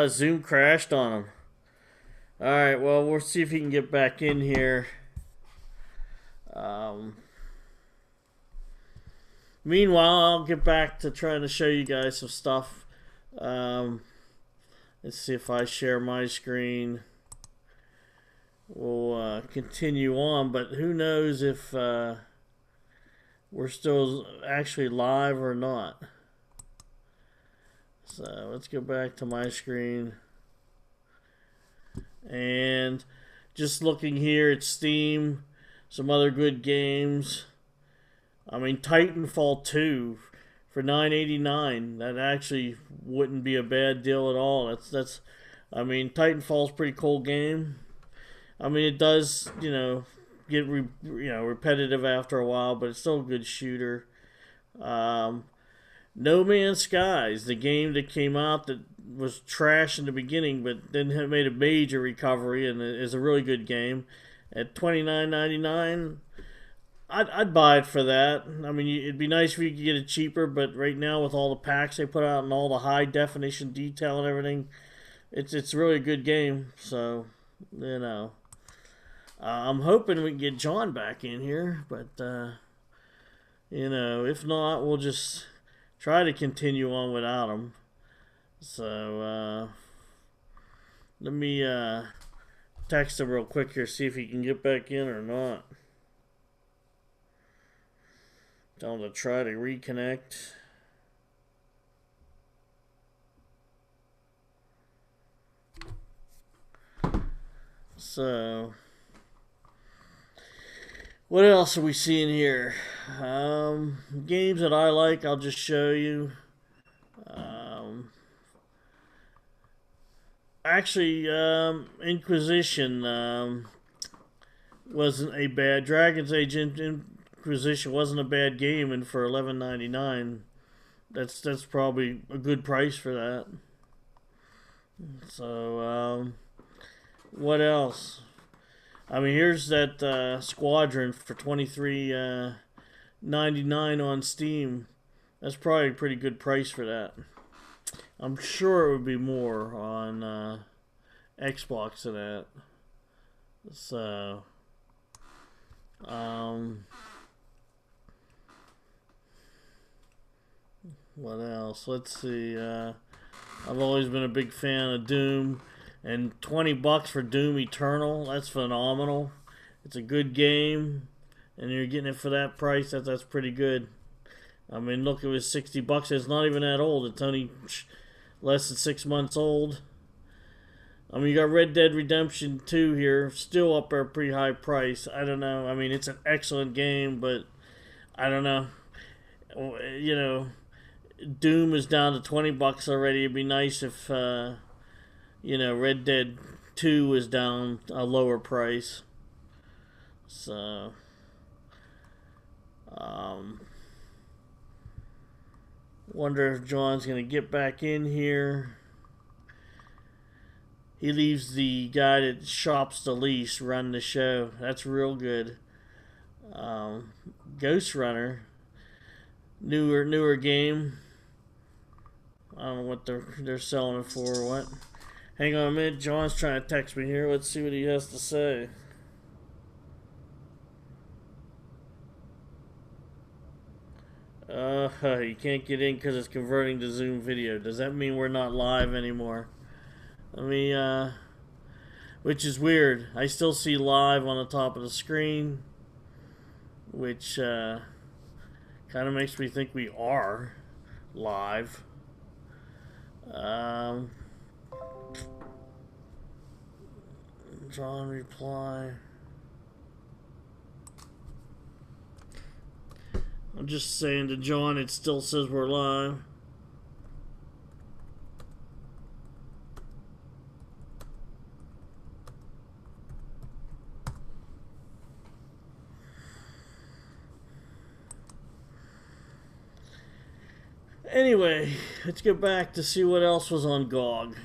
Zoom crashed on him. Alright, well, we'll see if he can get back in here. Meanwhile, I'll get back to trying to show you guys some stuff. Let's see if I share my screen. We'll continue on, but who knows if we're still actually live or not. So let's go back to my screen. And just looking here at Steam, some other good games. I mean, Titanfall 2 for $9.89. That actually wouldn't be a bad deal at all. I mean, Titanfall's a pretty cool game. I mean, it does, get repetitive after a while, but it's still a good shooter. No Man's Skies, the game that came out that was trash in the beginning, but then made a major recovery and is a really good game. At $29.99, I'd buy it for that. I mean, it'd be nice if you could get it cheaper, but right now with all the packs they put out and all the high definition detail and everything, it's really a good game. So, I'm hoping we can get John back in here, but if not, we'll just try to continue on without him. So let me text him real quick here, see if he can get back in or not. Tell him to try to reconnect. So, what else are we seeing here? Games that I like, I'll just show you. Actually, Inquisition wasn't a bad. Dragon's Age Inquisition wasn't a bad game, and for $11.99, that's probably a good price for that. So, what else? I mean, here's that Squadron for $23.99 on Steam. That's probably a pretty good price for that. I'm sure it would be more on Xbox than that. So, what else? Let's see. I've always been a big fan of Doom. And $20 for Doom Eternal, that's phenomenal. It's a good game, and you're getting it for that price. That's pretty good. I mean, look, it was $60. It's not even that old. It's only less than 6 months old. I mean, you got Red Dead Redemption 2 here, still up at a pretty high price. I don't know. I mean, it's an excellent game, but I don't know. Doom is down to $20 already. It'd be nice if Red Dead 2 was down a lower price. So, wonder if John's going to get back in here. He leaves the guy that shops the lease run the show. That's real good. Ghost Runner, newer game. I don't know what they're selling it for or what. Hang on a minute, John's trying to text me here. Let's see what he has to say. You can't get in because it's converting to Zoom video. Does that mean we're not live anymore? Which is weird. I still see live on the top of the screen, which kind Kind of makes me think we are live. Um, John reply. I'm just saying to John, it still says we're live. Anyway, let's get back to see what else was on GOG.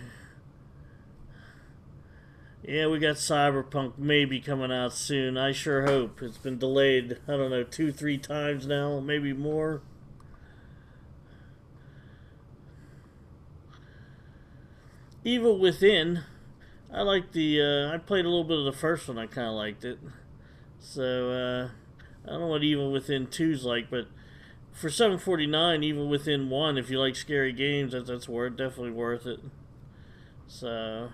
Yeah, we got Cyberpunk maybe coming out soon. I sure hope. It's been delayed, I don't know, 2, 3 times now, maybe more. Evil Within. I like I played a little bit of the first one. I kind of liked it. So, I don't know what Evil Within 2's like, but for $7.49, Evil Within 1, if you like scary games, that's definitely worth it. So,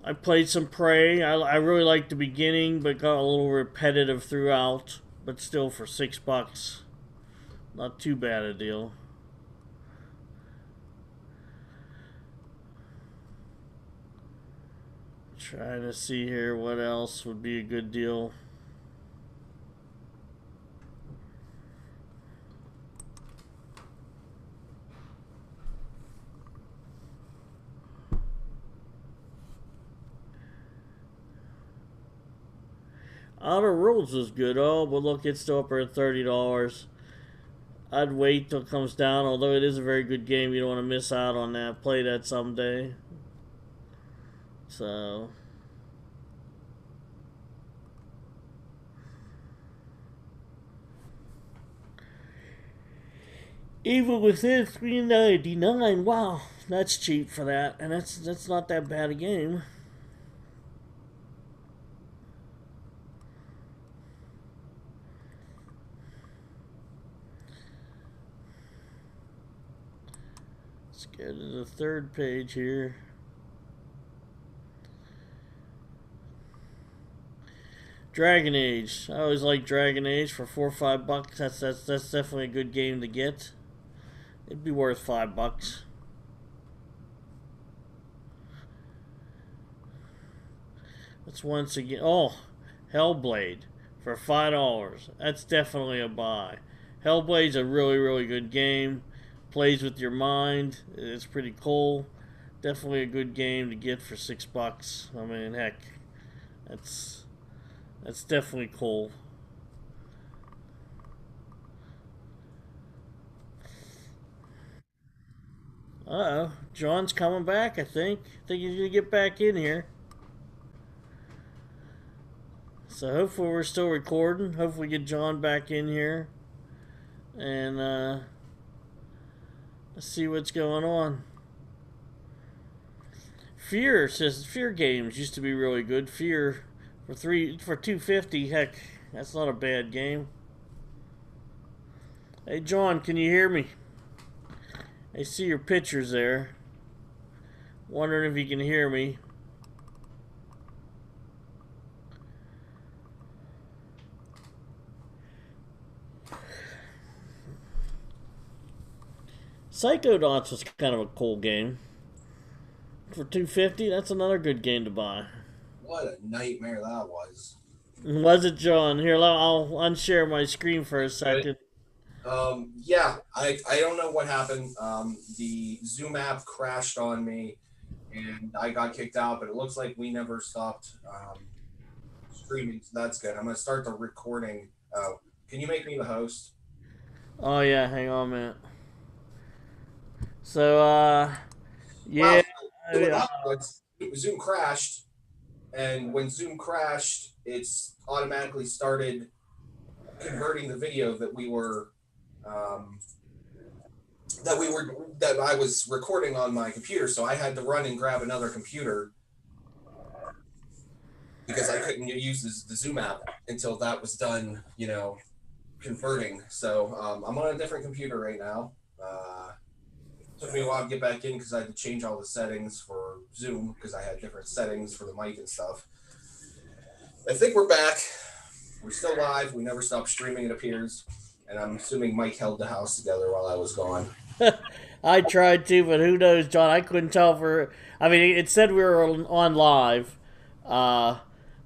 I played some Prey. I really liked the beginning, but got a little repetitive throughout. But still, for $6, not too bad a deal. Trying to see here what else would be a good deal. Outer Worlds is good. Oh, but look, it's still up at $30. I'd wait till it comes down, although it is a very good game. You don't want to miss out on that. Play that someday. So, Evil Within $3.99. Wow, that's cheap for that, and that's not that bad a game. Let's go to the third page here. Dragon Age. I always like Dragon Age for $4 or $5. That's definitely a good game to get. It'd be worth $5. Let's once again. Oh, Hellblade for $5. That's definitely a buy. Hellblade's a really good game. Plays with your mind. It's pretty cool. Definitely a good game to get for $6. I mean, heck, that's definitely cool. Uh-oh. John's coming back, I think. I think he's going to get back in here. So hopefully we're still recording. Hopefully we get John back in here. And let's see what's going on. Fear says Fear games used to be really good. Fear for $2.50. Heck, that's not a bad game. Hey John, can you hear me? I see your pictures there. Wondering if you can hear me. Psychonauts was kind of a cool game. For $2.50, that's another good game to buy. What a nightmare that was. Was it, John? Here, I'll unshare my screen for a second. Yeah, I don't know what happened. The Zoom app crashed on me, and I got kicked out. But it looks like we never stopped streaming, so that's good. I'm gonna start the recording. Can you make me the host? Oh yeah, hang on a minute. So yeah. Wow. What happened was Zoom crashed, and when Zoom crashed, it's automatically started converting the video that I was recording on my computer. So I had to run and grab another computer because I couldn't use the Zoom app until that was done, converting. So I'm on a different computer right now. Took me a while to get back in because I had to change all the settings for Zoom because I had different settings for the mic and stuff. I think we're back. We're still live. We never stopped streaming, it appears. And I'm assuming Mike held the house together while I was gone. I tried to, but who knows, John? I couldn't tell for. I mean, it said we were on live, uh,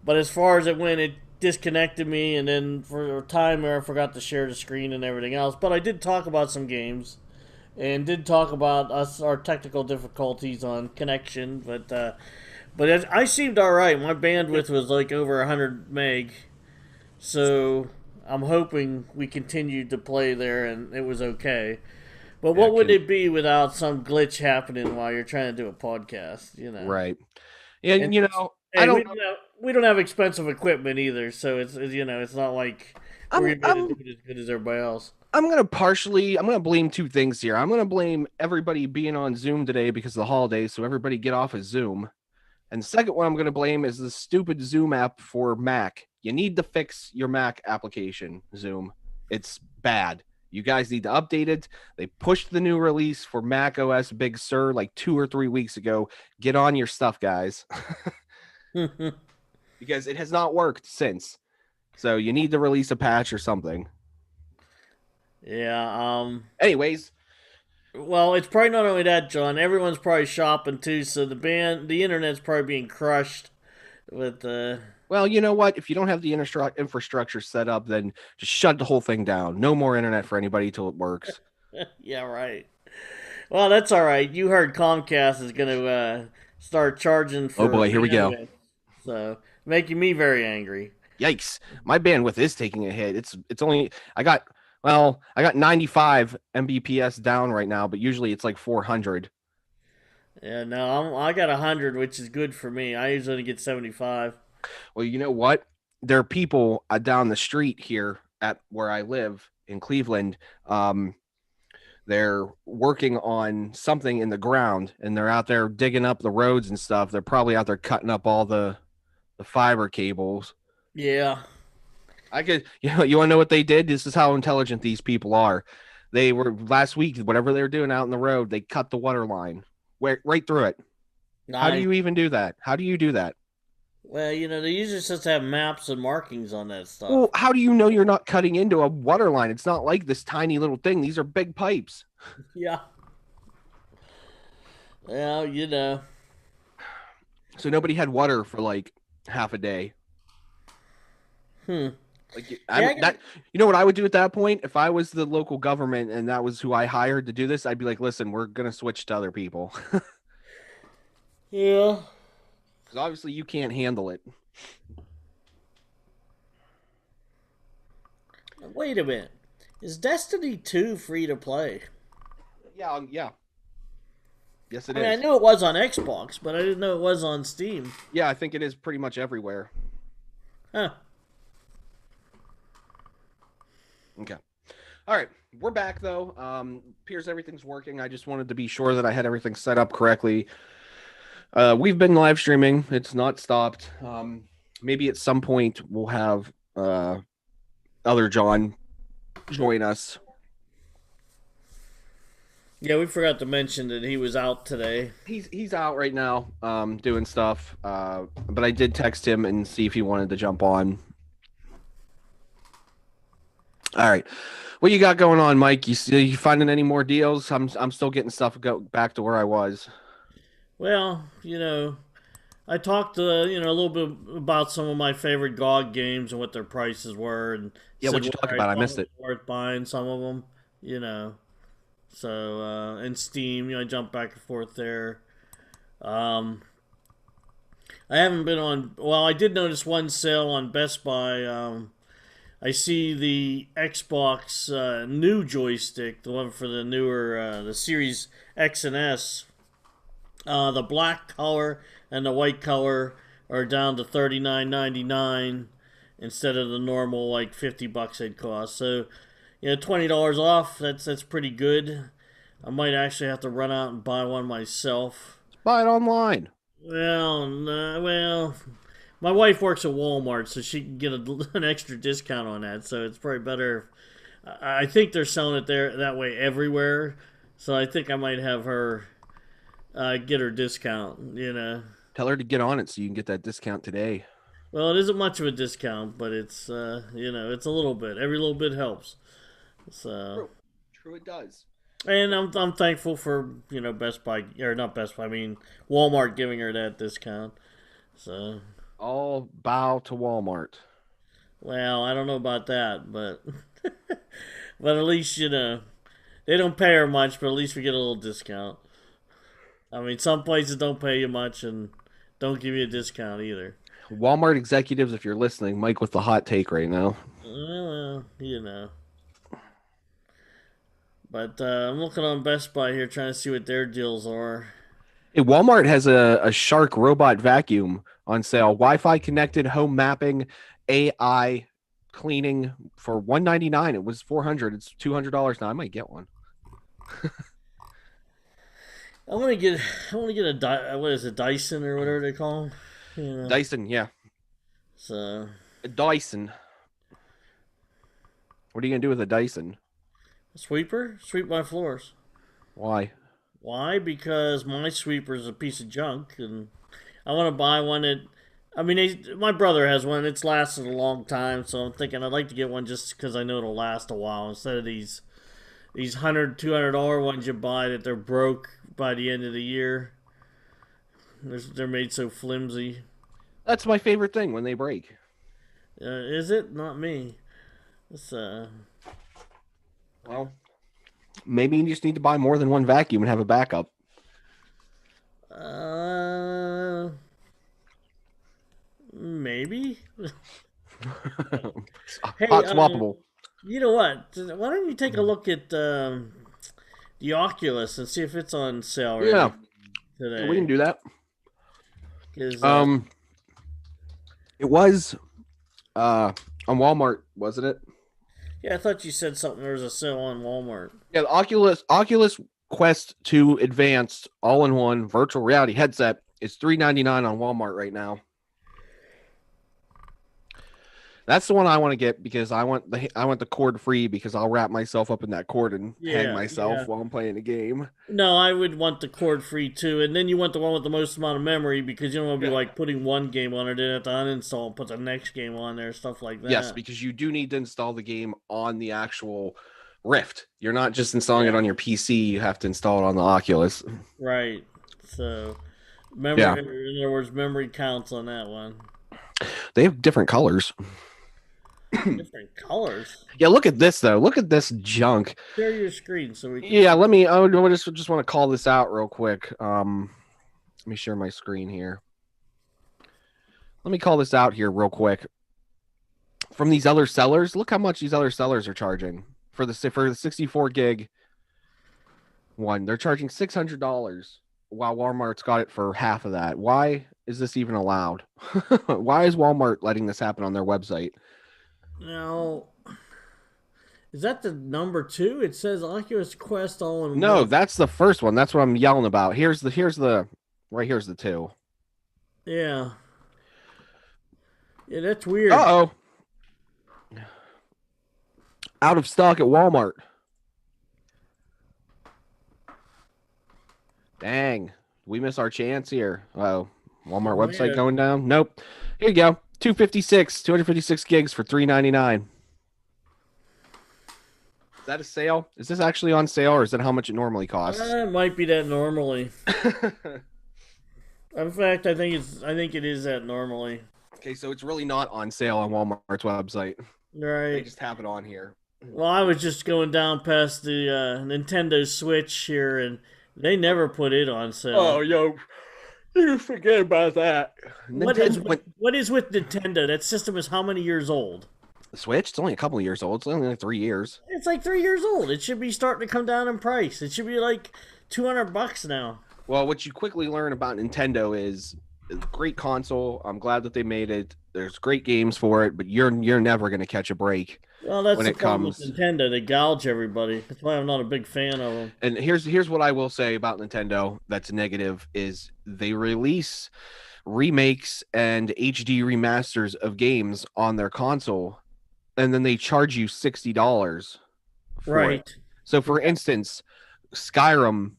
but as far as it went, it disconnected me, and then for a time there, I forgot to share the screen and everything else. But I did talk about some games, and did talk about our technical difficulties on connection. But I seemed all right. My bandwidth was like over 100 meg, so I'm hoping we continued to play there, and it was okay. But Yeah, what would it be without some glitch happening while you're trying to do a podcast? You know, Right. Yeah, And I hey, don't. we don't have expensive equipment either, so it's not like we're I'm going to I'm do it as good as everybody else. I'm gonna blame two things here. I'm gonna blame everybody being on Zoom today because of the holidays, so everybody get off of Zoom. And the second one I'm gonna blame is the stupid Zoom app for Mac. You need to fix your Mac application, Zoom. It's bad. You guys need to update it. They pushed the new release for Mac OS Big Sur like 2 or 3 weeks ago. Get on your stuff, guys, because it has not worked since. So you need to release a patch or something. Yeah. Anyways, Well, it's probably not only that, John. Everyone's probably shopping too, so the internet's probably being crushed with well, you know what? If you don't have the infrastructure set up, then just shut the whole thing down. No more internet for anybody till it works. Yeah, right. Well, that's all right. You heard Comcast is going to start charging Oh for boy, here we go. bandwidth, so making me very angry. Yikes! My bandwidth is taking a hit. It's only I got 95 Mbps down right now, but usually it's like 400. Yeah, no, I got 100, which is good for me. I usually get 75. Well, you know what? There are people down the street here at where I live in Cleveland. They're working on something in the ground, and they're out there digging up the roads and stuff. They're probably out there cutting up all the fiber cables. Yeah. I could, you want to know what they did? This is how intelligent these people are. They were last week, whatever they were doing out in the road, they cut the water line right through it. How do Nice. you even do that? How do you do that? Well, they usually just have maps and markings on that stuff. Well, how do you know you're not cutting into a water line? It's not like this tiny little thing. These are big pipes. Yeah. Well, So nobody had water for like half a day. Hmm. Like Yeah, I got- that, you know what I would do at that point if I was the local government and that was who I hired to do this? I'd be like, listen, we're gonna switch to other people Yeah. because obviously you can't handle it. Wait a minute. Is Destiny 2 free to play? Yeah. Yes, it I mean, I is. knew it was on Xbox, but I didn't know it was on Steam. Yeah, I think it is pretty much everywhere. Huh. Okay. All right, we're back though. Appears everything's working. I just wanted to be sure that I had everything set up correctly. We've been live streaming. It's not stopped. Maybe at some point we'll have other John join us. Yeah, we forgot to mention that he was out today. He's out right now, doing stuff. But I did text him and see if he wanted to jump on. All right, what you got going on, Mike? You finding any more deals? I'm still getting stuff back to where I was. Well, I talked a little bit about some of my favorite GOG games and what their prices were, and Yeah, said what'd you talk where about? I thought missed was it. worth buying some of them. So and Steam, I jumped back and forth there. I haven't been on. Well, I did notice one sale on Best Buy. I see the Xbox new joystick, the one for the newer, the Series X and S. The black color and the white color are down to $39.99 instead of the normal like $50 they'd cost. So, $20 off. That's pretty good. I might actually have to run out and buy one myself. Buy it online. Well, my wife works at Walmart, so she can get an extra discount on that. So it's probably better. I think they're selling it there that way everywhere. So I think I might have her get her discount. Tell her to get on it so you can get that discount today. Well, it isn't much of a discount, but it's it's a little bit. Every little bit helps. So, True, it does. and I'm thankful for Best Buy, or not Best Buy. I mean Walmart giving her that discount. So, All bow to Walmart. well, I don't know about that, but but at least they don't pay her much, but at least we get a little discount. I mean, some places don't pay you much and don't give you a discount either. Walmart executives, if you're listening, Mike with the hot take right now. Well, But I'm looking on Best Buy here, trying to see what their deals are. Hey, Walmart has a Shark robot vacuum on sale. Wi-Fi connected home mapping, AI cleaning for $199. It was $400. It's $200 now. I might get one. I want to get what is it, Dyson or whatever they call them. Dyson, yeah. So A Dyson. What are you gonna do with a Dyson? sweeper, sweep my floors. Why? Why? Because my sweeper is a piece of junk, and I want to buy one that. I mean, my brother has one. It's lasted a long time, so I'm thinking I'd like to get one just because I know it'll last a while instead of these $100-$200 ones you buy that they're broke by the end of the year. They're made so flimsy. That's my favorite thing when they break. Is it? Not me. It's Well, maybe you just need to buy more than one vacuum and have a backup. Maybe. Hey, Hot swappable. You know what? Why don't you take a look at the Oculus and see if it's on sale right Yeah, today? we can do that. 'Cause, It was on Walmart, wasn't it? yeah, I thought you said something. There was a sale on Walmart. Yeah, the Oculus Quest 2 Advanced all-in-one virtual reality headset is $399 on Walmart right now. That's the one I want to get because I want the cord free because I'll wrap myself up in that cord and hang myself while I'm playing the game. No, I would want the cord free too, and then you want the one with the most amount of memory because you don't want to be like putting one game on it, then have to uninstall and put the next game on there, stuff like that. Yes, because you do need to install the game on the actual Rift. You're not just installing it on your PC; you have to install it on the Oculus. Right. So, memory. Yeah. In other words, memory counts on that one. They have different colors. Different colors. Yeah, look at this though. Look at this junk. Share your screen so we can. Yeah, let me. I just want to call this out real quick. Let me share my screen here. Let me call this out here real quick. From these other sellers, look how much these other sellers are charging for the 64 gig one. They're charging $600, while Walmart's got it for half of that. Why is this even allowed? Why is Walmart letting this happen on their website? Now, is that the number 2? It says Oculus Quest all in one. No, that's the first one. That's what I'm yelling about. Here's the right here's the 2. Yeah. Yeah, that's weird. Uh-oh. Out of stock at Walmart. Dang. We miss our chance here. Oh, Walmart website going down? Nope. Here you go. 256 gigs for $399. Is that a sale? Is this actually on sale, or is that how much it normally costs? It might be that normally. In fact, I think it is that normally. Okay, so it's really not on sale on Walmart's website. Right. They just have it on here. Well, I was just going down past the Nintendo Switch here, and they never put it on sale. Oh, yo. You forget about that. What is with Nintendo? That system is how many years old? The Switch? It's only a couple of years old. It's only like 3 years. It's like 3 years old. It should be starting to come down in price. It should be like $200 now. Well, what you quickly learn about Nintendo is a great console. I'm glad that they made it. There's great games for it, but you're never going to catch a break. Well, that's when the it problem comes with Nintendo. They gouge everybody. That's why I'm not a big fan of them. And here's what I will say about Nintendo that's negative is they release remakes and HD remasters of games on their console, and then they charge you $60 for it. So, for instance, Skyrim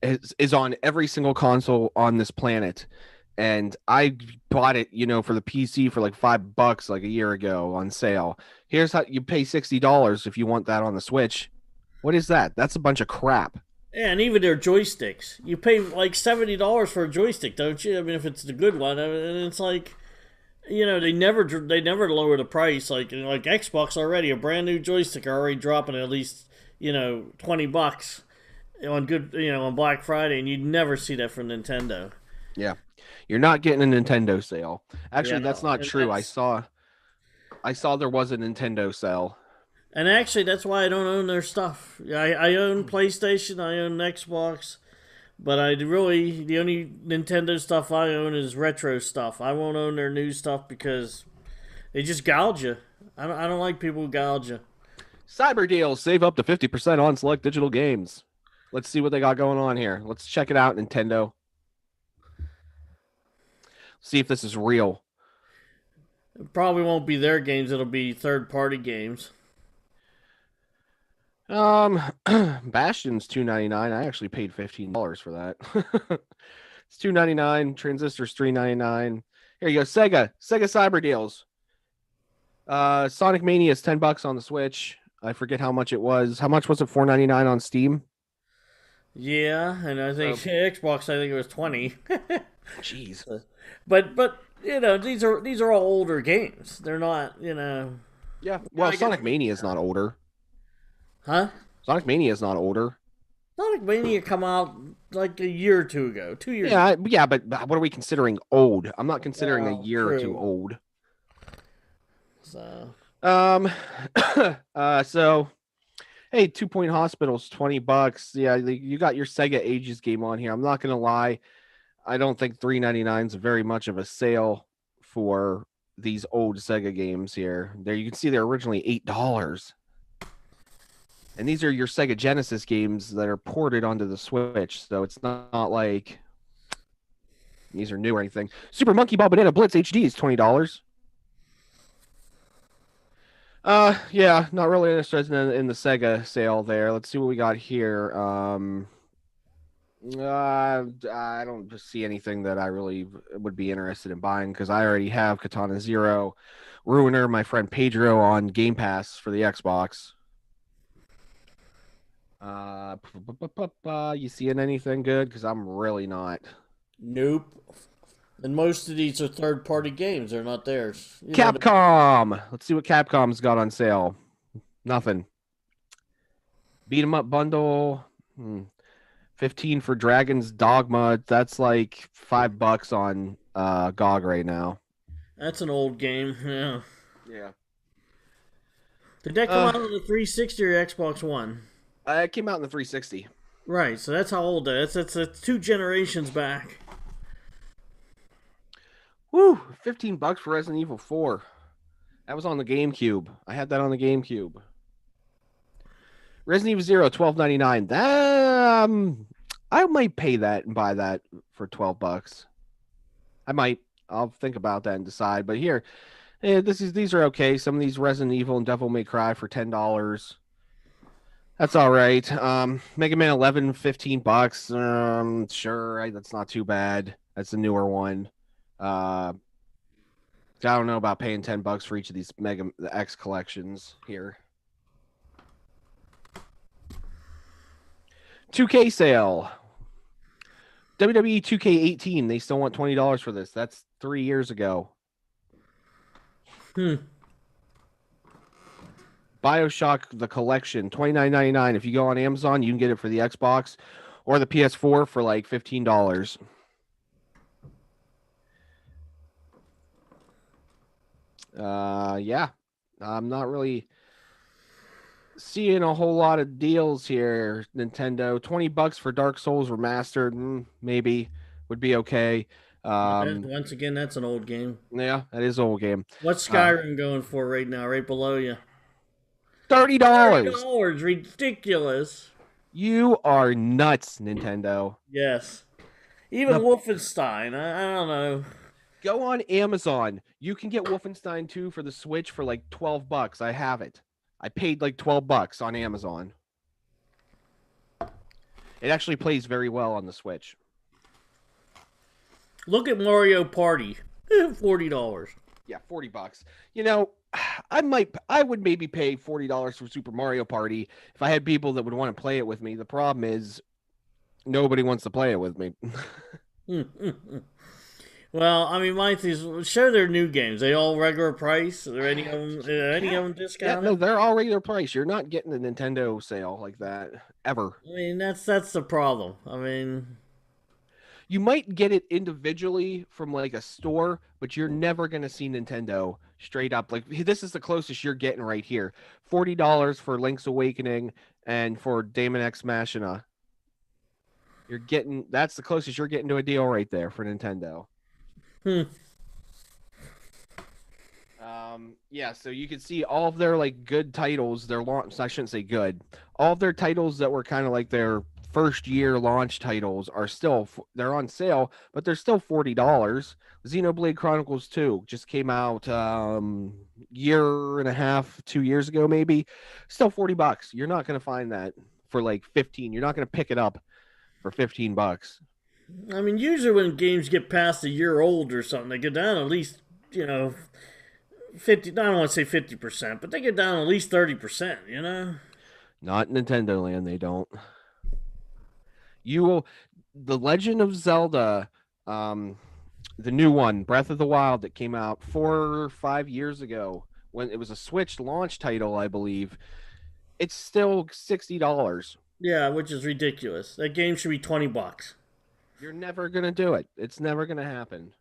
is on every single console on this planet, and I bought it, for the PC for like $5 like a year ago on sale. Here's how you pay $60 if you want that on the Switch. What is that? That's a bunch of crap. Yeah, and even their joysticks. You pay like $70 for a joystick, don't you? I mean, if it's the good one, and it's like, they never lower the price. Like Xbox already, a brand new joystick are already dropping at least $20 on on Black Friday, and you'd never see that from Nintendo. Yeah, you're not getting a Nintendo sale. Actually, Yeah, that's not and true. I saw there was a Nintendo sale. And actually, that's why I don't own their stuff. I own PlayStation, I own Xbox, but the only Nintendo stuff I own is retro stuff. I won't own their new stuff because they just gouge you. I don't like people who gouge you. Cyber deals, save up to 50% on select digital games. Let's see what they got going on here. Let's check it out, Nintendo. See if this is real. It probably won't be their games, it'll be third-party games. Bastion's $2.99. I actually paid $15 for that. It's $2.99. Transistor's $3.99. Here you go. Sega Cyber deals. Sonic Mania is $10 on the Switch. I forget how much it was. How much was it? $4.99 on Steam. Yeah, and I think Xbox. I think it was 20. Jeez. But these are all older games. They're not Yeah. Well, Sonic Mania is not older. Huh? Sonic Mania is not older. Sonic Mania come out like a year or two ago. 2 years. Yeah, but what are we considering old? I'm not considering a year or two old. So. So, hey, 2 Point Hospital's $20. Yeah, you got your Sega Ages game on here. I'm not gonna lie, I don't think $3.99 is very much of a sale for these old Sega games here. There, you can see they're originally $8. And these are your Sega Genesis games that are ported onto the Switch, so it's not like these are new or anything. Super Monkey Ball Banana Blitz HD is $20. Yeah, not really interested in the Sega sale there. Let's see what we got here. I don't see anything that I really would be interested in buying because I already have Katana Zero, Ruiner, my friend Pedro on Game Pass for the Xbox. You seeing anything good? Because I'm really not. Nope. And most of these are third-party games. They're not theirs. Capcom. Let's see what Capcom's got on sale. Nothing. Beat 'em up bundle. 15 for Dragon's Dogma. That's like $5 on GOG right now. That's an old game. Yeah. Yeah. Did that come out on the 360 or Xbox One? It came out in the 360. Right, so that's how old that is. That's 2 generations back. Woo! $15 for Resident Evil 4. That was on the GameCube. I had that on the GameCube. Resident Evil 0, $12.99. That I might pay that and buy that for $12. I might. I'll think about that and decide. But here, these are okay. Some of these Resident Evil and Devil May Cry for $10. That's all right. Mega Man 11, $15. Sure, that's not too bad. That's the newer one. I don't know about paying $10 for each of these the X collections here. 2K sale. WWE 2K18. They still want $20 for this. That's 3 years ago. BioShock the collection, $29.99. If you go on Amazon, you can get it for the Xbox or the PS4 for like $15. Yeah, I'm not really seeing a whole lot of deals here. Nintendo, $20 for Dark Souls Remastered, maybe would be okay. Once again, that's an old game. Yeah, that is an old game. What's Skyrim going for right now? Right below you. $30. $30, ridiculous. You are nuts, Nintendo. Yes. Even Wolfenstein. I don't know. Go on Amazon. You can get Wolfenstein 2 for the Switch for like $12. I have it. I paid like $12 on Amazon. It actually plays very well on the Switch. Look at Mario Party, $40. Yeah, $40. You know, I would maybe pay $40 for Super Mario Party if I had people that would want to play it with me. The problem is nobody wants to play it with me. Well, I mean, my thing is, show their new games. They all regular price? Are any of them, Yeah, discounted? no, they're all regular price. You're not getting a Nintendo sale like that ever. I mean, that's the problem. I mean, You might get it individually from like a store, but you're never going to see Nintendo straight up. Like this is the closest you're getting right here. $40 for Link's Awakening and for Daemon X Machina. You're getting that's the closest you're getting to a deal right there for Nintendo. hmm. Yeah, so you can see all of their like good titles, their launch. I shouldn't say good. All of their titles that were kind of like their first year launch titles are still they're on sale, but they're still $40. Xenoblade Chronicles 2 just came out year and a half, 2 years ago maybe. Still $40. You're not gonna find that for like 15. You're not gonna pick it up for $15. I mean, usually when games get past a year old or something, they get down at least, 50. I don't want to say 50%, but they get down at least 30%. Not Nintendo Land, they don't. You will the Legend of Zelda, the new one, Breath of the Wild, that came out 4 or 5 years ago when it was a Switch launch title, I believe. It's still $60. Yeah, which is ridiculous. That game should be $20. You're never gonna do it. It's never gonna happen.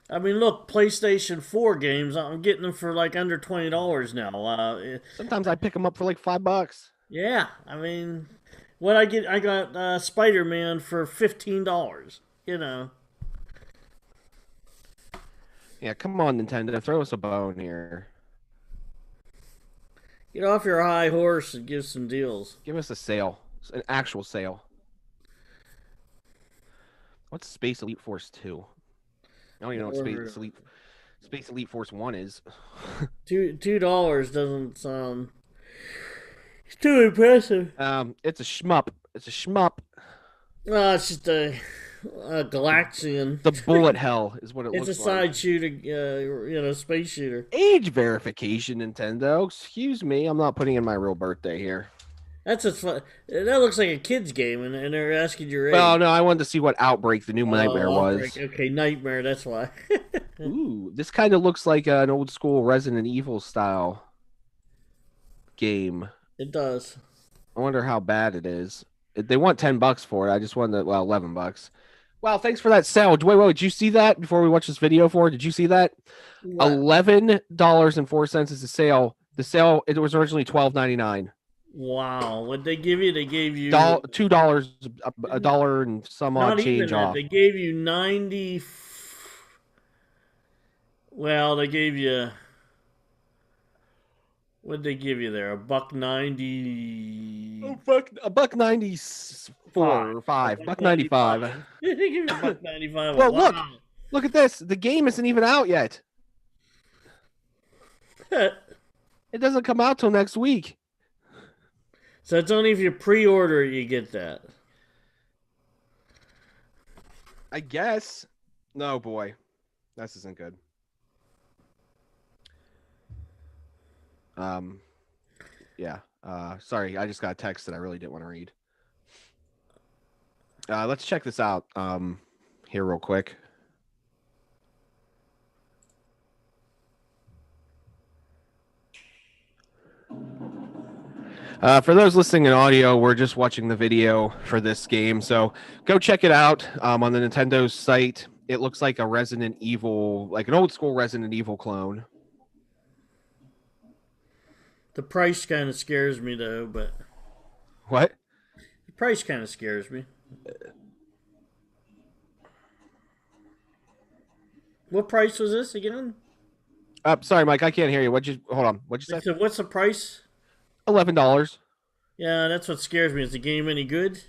I mean, look, PlayStation 4 games, I'm getting them for like under $20 now. Sometimes I pick them up for like $5. Yeah, I mean, I got Spider Man for $15. Yeah, come on, Nintendo, throw us a bone here. Get off your high horse and give some deals. Give us a sale, an actual sale. What's Space Elite Force 2? I don't even know what Space Elite Force 1 is. $2 doesn't sound too impressive. It's a shmup. It's a shmup. It's just a Galaxian. The bullet hell is what it It's looks a like. side shooter, space shooter. Age verification, Nintendo. Excuse me, I'm not putting in my real birthday here. That's what's fun. That looks like a kid's game, and they're asking your age. Well, no, I wanted to see what Outbreak, the new Nightmare was. Okay, Nightmare, that's why. Ooh, this kind of looks like an old school Resident Evil style game. It does. I wonder how bad it is. They want $10 for it. I just wanted, $11. Wow, thanks for that sale. Wait, did you see that before we watch this video for? Did you see that? What? $11.04 is the sale. The sale, it was originally $12.99. Wow, what they give you? They gave you $2, a dollar and some odd not even change that. off. They gave you 90. Well, they gave you. What'd they give you there? $1.90. A buck 94 or $5. Buck 95. They give you $1.95. Well, Wow. look at this. The game isn't even out yet. It doesn't come out till next week. So it's only if you pre-order it you get that. I guess. No, boy. This isn't good. Yeah. Sorry, I just got a text that I really didn't want to read. Let's check this out here real quick. For those listening in audio, we're just watching the video for this game, so go check it out on the Nintendo site. It looks like a Resident Evil, like an old school Resident Evil clone. The price kind of scares me though, but What? the price kind of scares me. What price was this again? Sorry, Mike, I can't hear you. Hold on. What'd you say? So what's the price? $11. Yeah, that's what scares me. Is the game any good?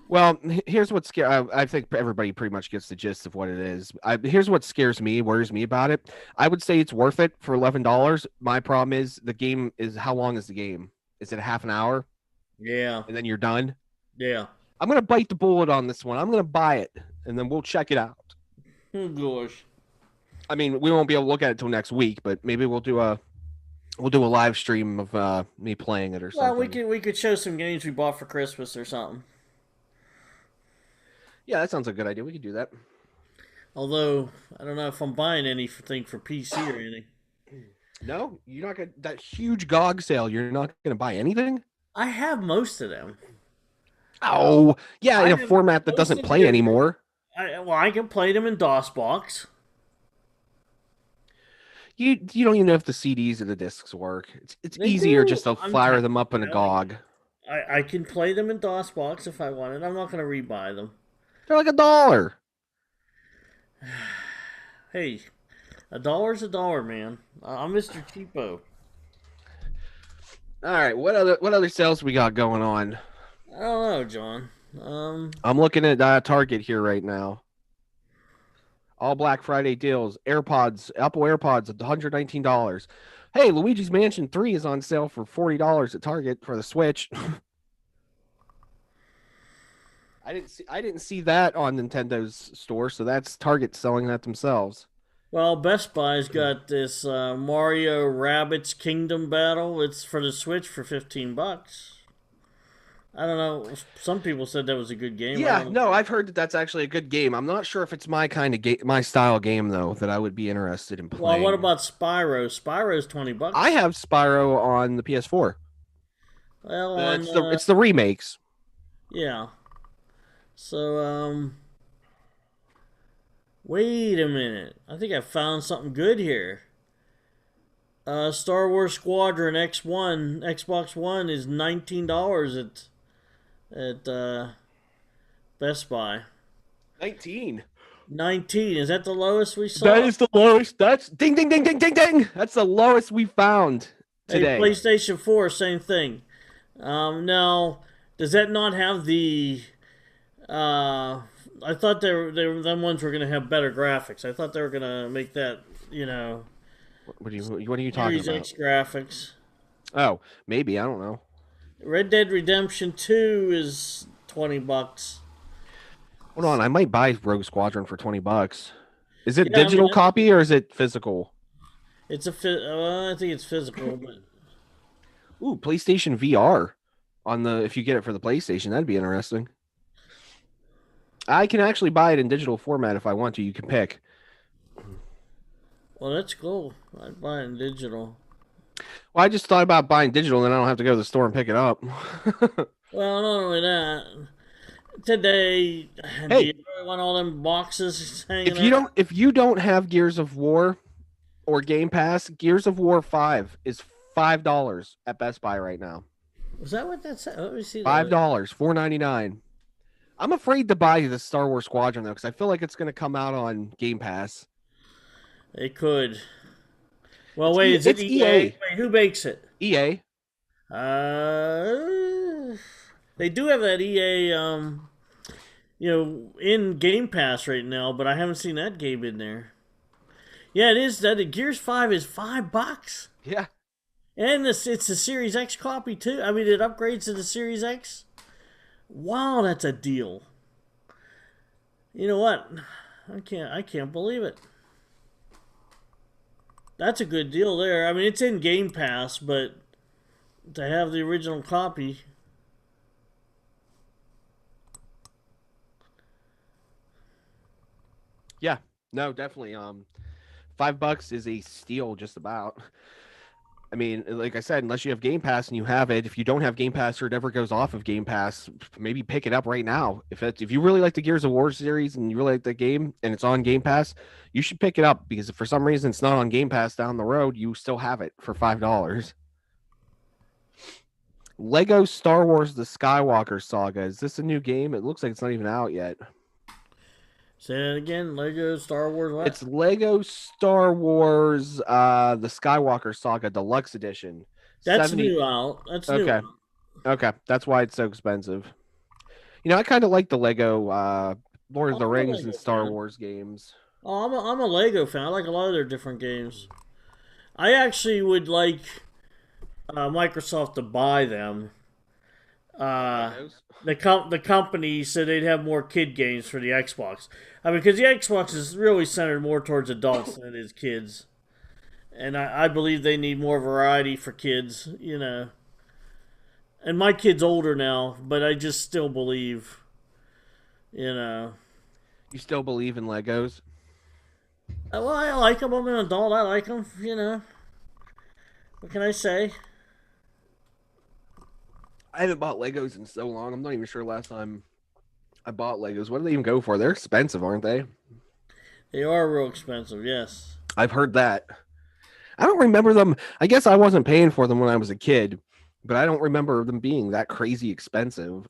Well, here's what I think everybody pretty much gets the gist of what it is. Here's what worries me about it. I would say it's worth it for $11. My problem is the game is how long is the game? Is it a half an hour? Yeah. And then you're done? Yeah. I'm gonna bite the bullet on this one. I'm gonna buy it, and then we'll check it out. Oh gosh. I mean, we won't be able to look at it till next week, but maybe we'll do a live stream of me playing it or Well, something. we could show some games we bought for Christmas or something. Yeah, that sounds like a good idea. We could do that. Although I don't know if I'm buying anything for PC or anything. No, you're not gonna that huge GOG sale. You're not gonna buy anything. I have most of them. Oh, yeah, I in a have format that most doesn't of play the. anymore. I can play them in DOSBox. You don't even know if the CDs or the discs work. It's They easier do. just to I'm fire them up in a you know, GOG. I can play them in DOSBox if I wanted. I'm not going to rebuy them. They're like $1. Hey, $1's a dollar, man. I'm Mr. Cheapo. All right, what other sales we got going on? I don't know, John. I'm looking at Target here right now. All Black Friday deals. AirPods, Apple AirPods, $119. Hey, Luigi's Mansion 3 is on sale for $40 at Target for the Switch. I didn't see that on Nintendo's store, so that's Target selling that themselves. Well, Best Buy's got this Mario Rabbids Kingdom Battle. It's for the Switch for $15. I don't know. Some people said that was a good game. Yeah, no, I've heard that that's actually a good game. I'm not sure if it's my kind of game, my style game though, that I would be interested in Well, playing. what about Spyro? Spyro's $20. I have Spyro on the PS4. Well, It's the remakes. yeah. So, wait a minute. I think I found something good here. Star Wars Squadron X1, Xbox One is $19 at Best Buy. 19. 19. Is that the lowest we saw? That is the lowest. That's ding ding ding ding ding ding. That's the lowest we found today. Hey, PlayStation 4, same thing. Now, does that not have the? I thought them ones were gonna have better graphics. I thought they were gonna make that, What are you talking Series about? X graphics. Oh, maybe, I don't know. Red Dead Redemption 2 is $20. Hold on, I might buy Rogue Squadron for $20. Is it Yeah, I digital mean, copy or is it physical? It's I think it's physical, but Ooh, PlayStation VR if you get it for the PlayStation, that'd be interesting. I can actually buy it in digital format if I want to. You can pick. well, that's cool. I'd buy it in digital. Well, I just thought about buying digital, then I don't have to go to the store and pick it up. Well, not only that, today, do Hey, you really want all them boxes hanging out? if you don't have Gears of War or Game Pass, Gears of War 5 is $5 at Best Buy right now. Was that what that said? Let me see. $5, $4.99. I'm afraid to buy the Star Wars Squadron though, because I feel like it's going to come out on Game Pass. It could. Well, wait, is it it's EA? EA. Wait, who makes it? EA. They do have that EA, in Game Pass right now, but I haven't seen that game in there. Yeah, it is. That Gears 5 is $5. Yeah. And it's a Series X copy too. I mean, it upgrades to the Series X. Wow, that's a deal. You know what? I can't believe it. That's a good deal there. I mean, it's in Game Pass, but to have the original copy. Yeah. No, definitely. $5 is a steal just about. I mean, like I said, unless you have Game Pass and you have it, if you don't have Game Pass or it ever goes off of Game Pass, maybe pick it up right now. If you really like the Gears of War series and you really like the game and it's on Game Pass, you should pick it up because if for some reason it's not on Game Pass down the road, you still have it for $5. Lego Star Wars: The Skywalker Saga. Is this a new game? It looks like it's not even out yet. Say that again. Lego Star Wars. What? It's Lego Star Wars: The Skywalker Saga Deluxe Edition. That's new out. That's new. Okay. Okay, that's why it's so expensive. I kind of like the Lego Lord of the I'm a Rings Lego and Star fan. Wars games. Oh, I'm a Lego fan. I like a lot of their different games. I actually would like Microsoft to buy them. Uh, Legos. the company said they'd have more kid games for the Xbox. I mean, because the Xbox is really centered more towards adults than it is kids, and I believe they need more variety for kids. You know, and my kid's older now, but I just still believe, you know. You still believe in Legos? Well, I like them. I'm an adult. I like them. You know, what can I say? I haven't bought Legos in so long. I'm not even sure last time I bought Legos. What do they even go for? They're expensive, aren't they? They are real expensive. Yes. I've heard that. I don't remember them. I guess I wasn't paying for them when I was a kid, but I don't remember them being that crazy expensive.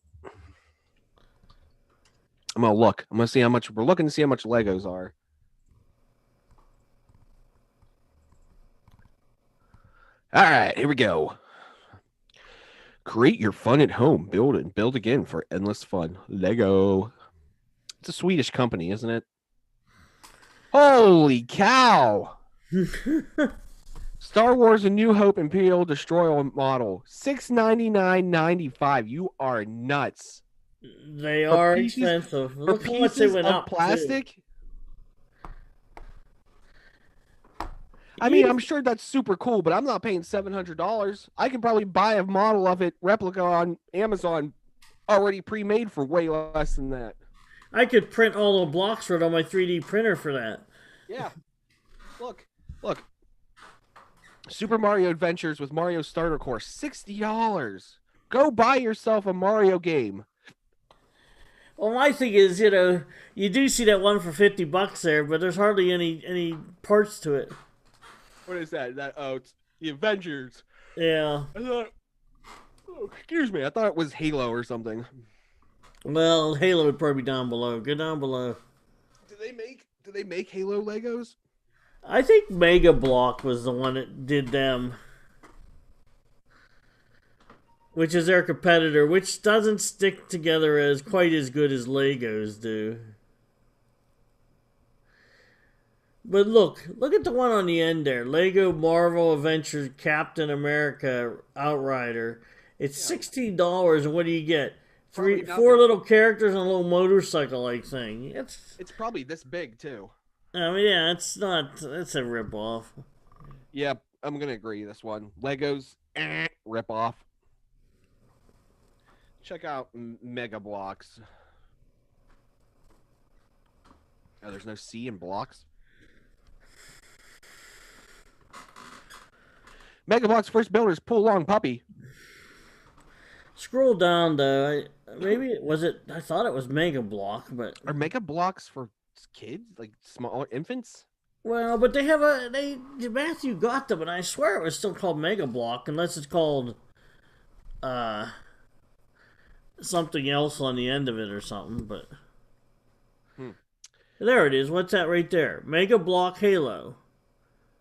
I'm gonna look. I'm gonna see how much we're looking to see how much Legos are. All right, here we go. Create your fun at home. Build and build again for endless fun. Lego. It's a Swedish company, isn't it? Holy cow! Star Wars: A New Hope Imperial Destroyer model, $699.95. You are nuts. They For are pieces expensive. for Look how much they pieces went of up. plastic. Too. I mean, I'm sure that's super cool, but I'm not paying $700. I can probably buy a model of it replica on Amazon already pre-made for way less than that. I could print all the blocks for it on my 3D printer for that. Yeah. Look. Super Mario Adventures with Mario Starter Course, $60. Go buy yourself a Mario game. Well, my thing is, you know, you do see that one for $50 there, but there's hardly any parts to it. What is that? It's the Avengers. Yeah. I thought. Oh, excuse me. I thought it was Halo or something. Well, Halo would probably be down below. Go down below. Do they make Halo Legos? I think Mega Block was the one that did them, which is their competitor, which doesn't stick together as quite as good as Legos do. But look at the one on the end there. Lego Marvel Adventures Captain America Outrider. It's $16, and what do you get? Four little characters and a little motorcycle-like thing. It's probably this big too. I mean, yeah, it's not. It's a ripoff. Yeah, I'm gonna agree. This one, Legos, rip off. Check out Mega Blocks. Oh, there's no C in blocks. Mega Block's first builder is Pull Long Puppy. Scroll down though. Maybe it was it. I thought it was Mega Block, but Are Mega Blocks for kids, like small infants? well, but they have Matthew got them, and I swear it was still called Mega Block, unless it's called uh something else on the end of it or something. But there it is. What's that right there? Mega Block Halo.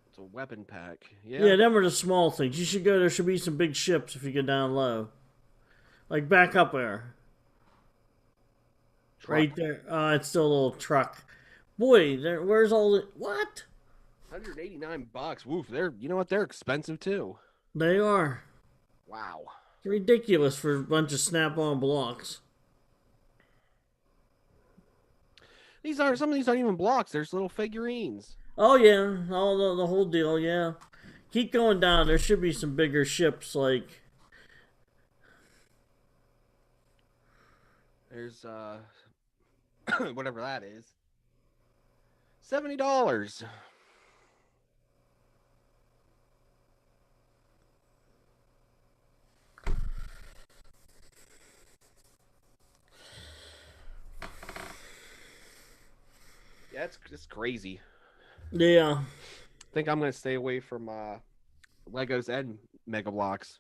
It's a weapon pack. Yeah. Yeah, them are the small things. You should go. There should be some big ships if you go down low. Like back up there. Truck. Right there. It's still a little truck. Boy, where's all the what? $189. Woof. You know what? They're expensive too. They are. Wow. It's ridiculous for a bunch of snap-on blocks. Some of these aren't even blocks. There's little figurines. Oh yeah, all the whole deal. Yeah, keep going down. There should be some bigger ships like. There's whatever that is. $70. Yeah, it's crazy. Yeah. I think I'm gonna stay away from Legos and Mega Blocks.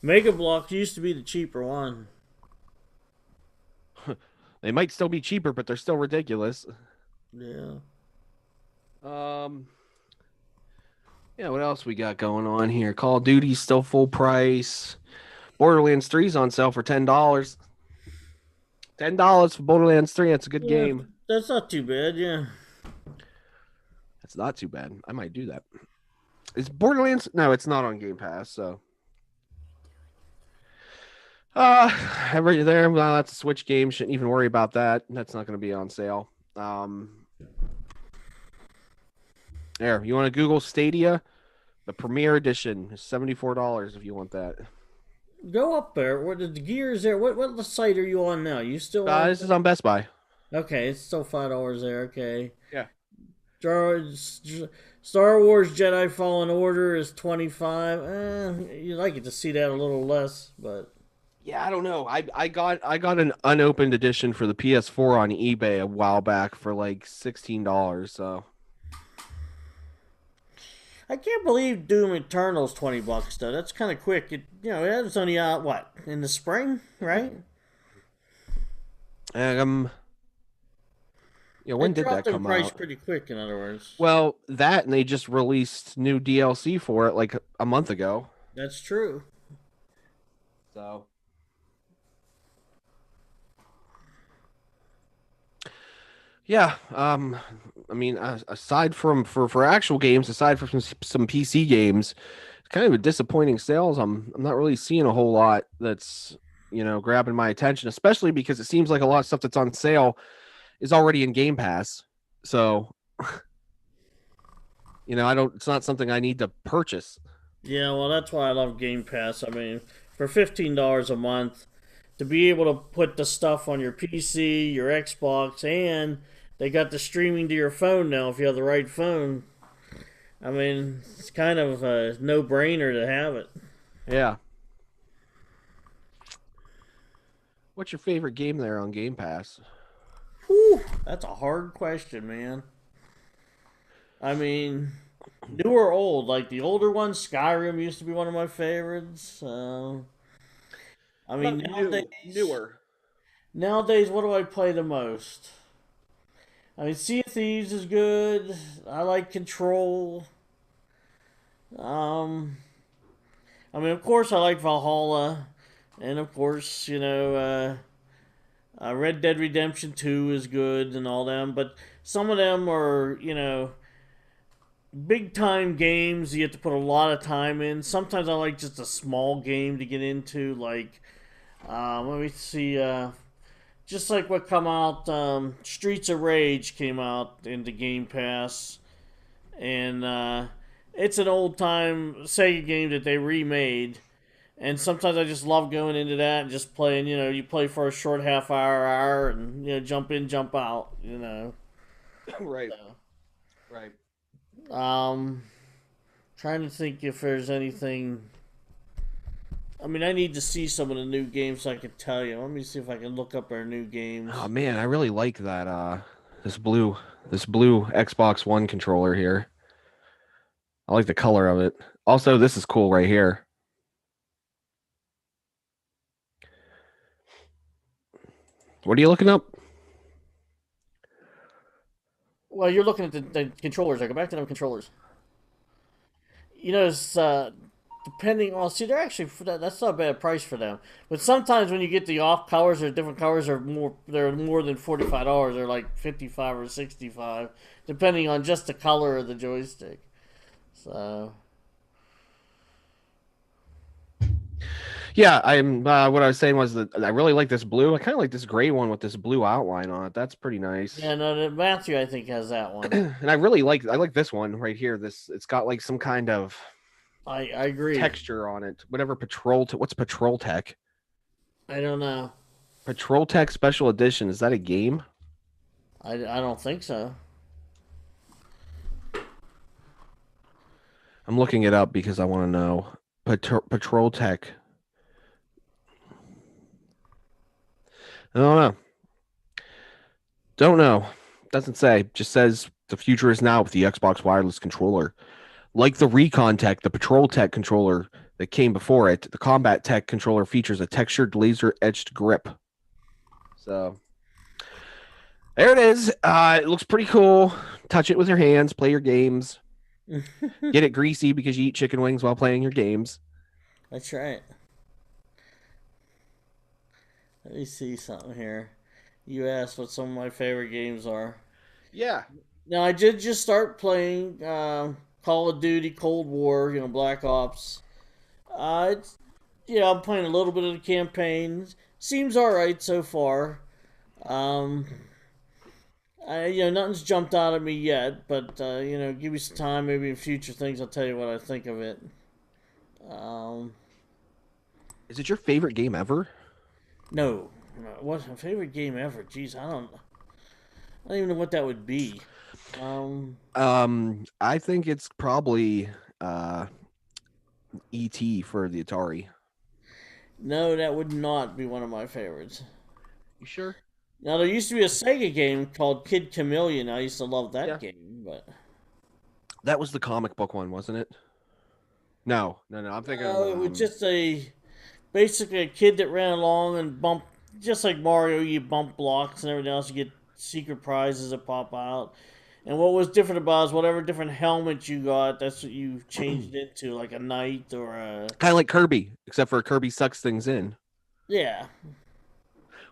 Mega Bloks used to be the cheaper one. They might still be cheaper, but they're still ridiculous. Yeah. Yeah, what else we got going on here? Call of Duty's still full price. Borderlands 3's on sale for $10. $10 for Borderlands 3. That's a good game. That's not too bad, yeah. That's not too bad. I might do that. Is Borderlands? No, it's not on Game Pass, so Uh, every there. Well, that's a Switch game. Shouldn't even worry about that. That's not going to be on sale. There. You want to Google Stadia? The Premier Edition is $74 if you want that. Go up there. What the gears there? What site are you on now? You still on? This is on Best Buy. Okay, it's still $5 there. Okay. Yeah. Star, Star Wars Jedi Fallen Order is 25. You'd like it to see that a little less, but Yeah, I don't know. I got an unopened edition for the PS4 on eBay a while back for like $16. So I can't believe Doom Eternal's $20 though. That's kind of quick. It was only out what in the spring, right? um, when It did that dropped in come price out? pretty quick. In other words, Well, that and they just released new DLC for it like a month ago. that's true. So yeah, I mean, aside from for actual games, aside from some PC games, it's kind of a disappointing sales. I'm not really seeing a whole lot that's grabbing my attention, especially because it seems like a lot of stuff that's on sale is already in Game Pass. So I don't. It's not something I need to purchase. Yeah, well, that's why I love Game Pass. I mean, for $15 a month, to be able to put the stuff on your PC, your Xbox, and they got the streaming to your phone now if you have the right phone. I mean, it's kind of a no-brainer to have it. Yeah. What's your favorite game there on Game Pass? Whew, that's a hard question, man. I mean, new or old? Like the older ones, Skyrim used to be one of my favorites. I mean, Not newer. nowadays, what do I play the most? I mean, Sea of Thieves is good. I like Control. Um, I mean, of course, I like Valhalla, and of course, Red Dead Redemption 2 is good and all them. But some of them are, big time games. You have to put a lot of time in. Sometimes I like just a small game to get into. Like, let me see. Just like what come out, Streets of Rage came out into Game Pass, and it's an old time Sega game that they remade. And sometimes I just love going into that and just playing. You play for a short half hour, and jump in, jump out. Right. So, Right. um, trying to think if there's anything. I mean, I need to see some of the new games so I can tell you. Let me see if I can look up our new games. Oh man, I really like that this blue Xbox One controller here. I like the color of it. Also, this is cool right here. What are you looking up? Well, you're looking at the controllers. I go back to them controllers. It's depending on. See, they're actually that's not a bad price for them. But sometimes when you get the off colors or different colors are more. They're more than $45. They're like 55 or 65, depending on just the color of the joystick. So Yeah, I'm. What I was saying was that I really like this blue. I kind of like this gray one with this blue outline on it. That's pretty nice. yeah, no, Matthew I think has that one. And I like this one right here. It's got like some kind of I agree. texture on it. Whatever what's Patrol Tech? I don't know. Patrol Tech Special Edition. Is that a game? I don't think so. I'm looking it up because I want to know. Patrol Tech. I don't know. Don't know. Doesn't say. Just says the future is now with the Xbox wireless controller. Like the Recon Tech, the Patrol Tech controller that came before it, the Combat Tech controller features a textured laser etched grip. So there it is. It looks pretty cool. Touch it with your hands, play your games. Get it greasy because you eat chicken wings while playing your games. That's right. Let me see something here. You asked what some of my favorite games are. Yeah. Now I did just start playing Call of Duty Cold War, Black Ops. It's Yeah, I'm playing a little bit of the campaign. Seems all right so far. Um, nothing's jumped out at me yet, but give me some time. Maybe in future things, I'll tell you what I think of it. Um, Is it your favorite game ever? no, what's my favorite game ever? Jeez, I don't even know what that would be. I think it's probably uh ET for the Atari. No, that would not be one of my favorites. You sure? Now there used to be a Sega game called Kid Chameleon. I used to love that Yeah. game, but That was the comic book one, wasn't it? No, no, no. I'm thinking of no, it was just basically a kid that ran along and bumped, just like Mario. You bump blocks and everything else. You get secret prizes that pop out. And what was different about it is whatever different helmet you got, that's what you changed into, like a knight or a kind of like Kirby, except for Kirby sucks things in. yeah.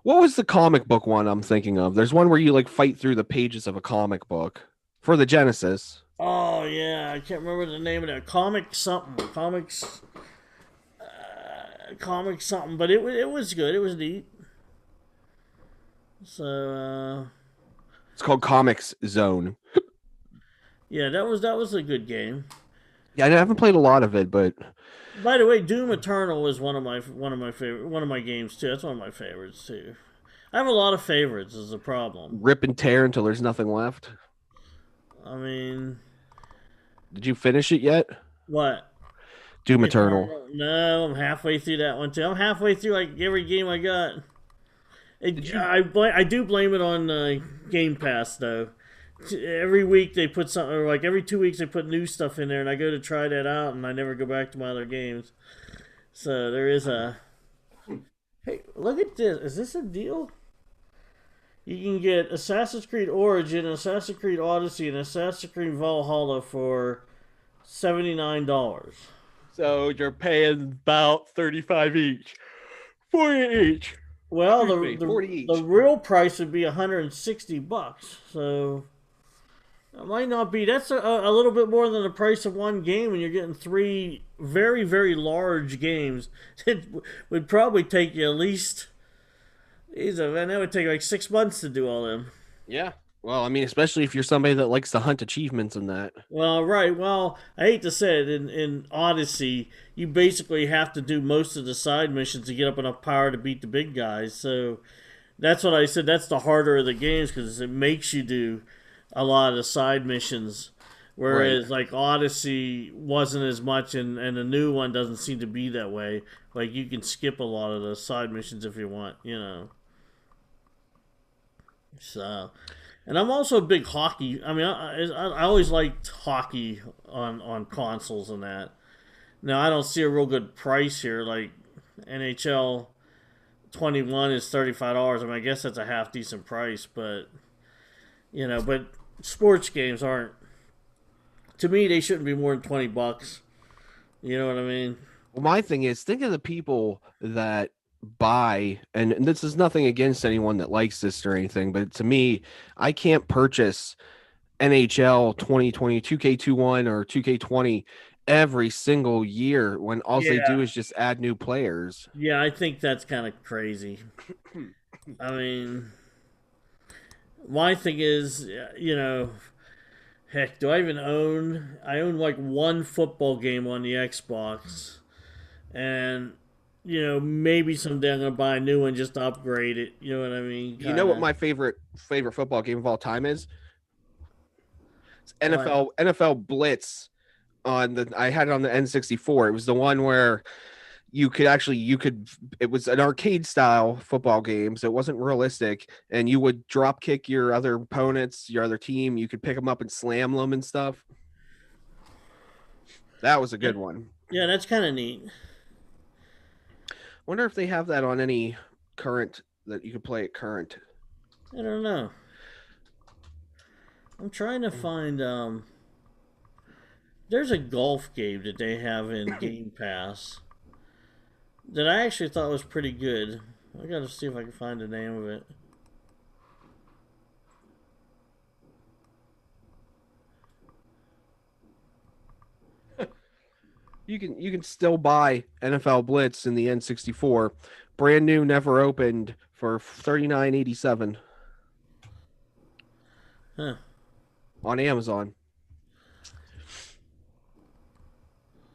What was the comic book one I'm thinking of? There's one where you like fight through the pages of a comic book for the Genesis. Oh yeah, I can't remember the name of that comic something comic something, but it was good. It was neat. So It's called Comics Zone. yeah, that was a good game. Yeah, I haven't played a lot of it, but By the way, Doom Eternal was one of my games too. That's one of my favorites too. I have a lot of favorites. Is the problem. rip and tear until there's nothing left. I mean, Did you finish it yet? what? Doom Eternal. Eternal? No, I'm halfway through that one too. I'm halfway through like every game I got. Did you? I do blame it on Game Pass though. Every week they put something, or like every 2 weeks they put new stuff in there, and I go to try that out, and I never go back to my other games. So there is a. Hey, look at this. Is this a deal? You can get Assassin's Creed Origin, Assassin's Creed Odyssey, and Assassin's Creed Valhalla for $79. So you're paying about 35 each. 40 each. Well, Excuse me, 40 each. the real price would be $160. So it might not be. That's a little bit more than the price of one game, and you're getting three very very large games. It would probably take you at least. Man, that would take like 6 months to do all them. Yeah. Well, I mean, especially if you're somebody that likes to hunt achievements and that. Well, right. Well, I hate to say it. In Odyssey, you basically have to do most of the side missions to get up enough power to beat the big guys. So that's what I said. That's the harder of the games because it makes you do a lot of the side missions. Whereas like Odyssey wasn't as much, and the new one doesn't seem to be that way. Like you can skip a lot of the side missions if you want, you know. So, and I'm also a big hockey. I mean, I always liked hockey on consoles and that. Now I don't see a real good price here. Like NHL 21 is $35. I mean, I guess that's a half decent price, but but sports games aren't. To me, they shouldn't be more than $20. You know what I mean? Well, my thing is, think of the people that buy, and this is nothing against anyone that likes this or anything, but to me, I can't purchase NHL 2020, 2K21 or 2K20 every single year when all they do Yeah, is just add new players. yeah. I think that's kind of crazy. I mean, my thing is, heck, do I even own? I own like one football game on the Xbox, and maybe someday I'm gonna buy a new one just to upgrade it. You know what I mean? You know what Kinda. my favorite football game of all time is? It's What? NFL Blitz on the I had it on the N64. It was the one where it was an arcade style football game, so it wasn't realistic, and you would drop kick your other opponents, your other team. You could pick them up and slam them and stuff. That was a good one. Yeah, that's kind of neat. Wonder if they have that on any current that you could play at current. I don't know. I'm trying to find. There's a golf game that they have in Game Pass that I actually thought was pretty good. I gotta see if I can find the name of it. you can still buy NFL Blitz in the N64, brand new, never opened for $39.87 Huh. on Amazon.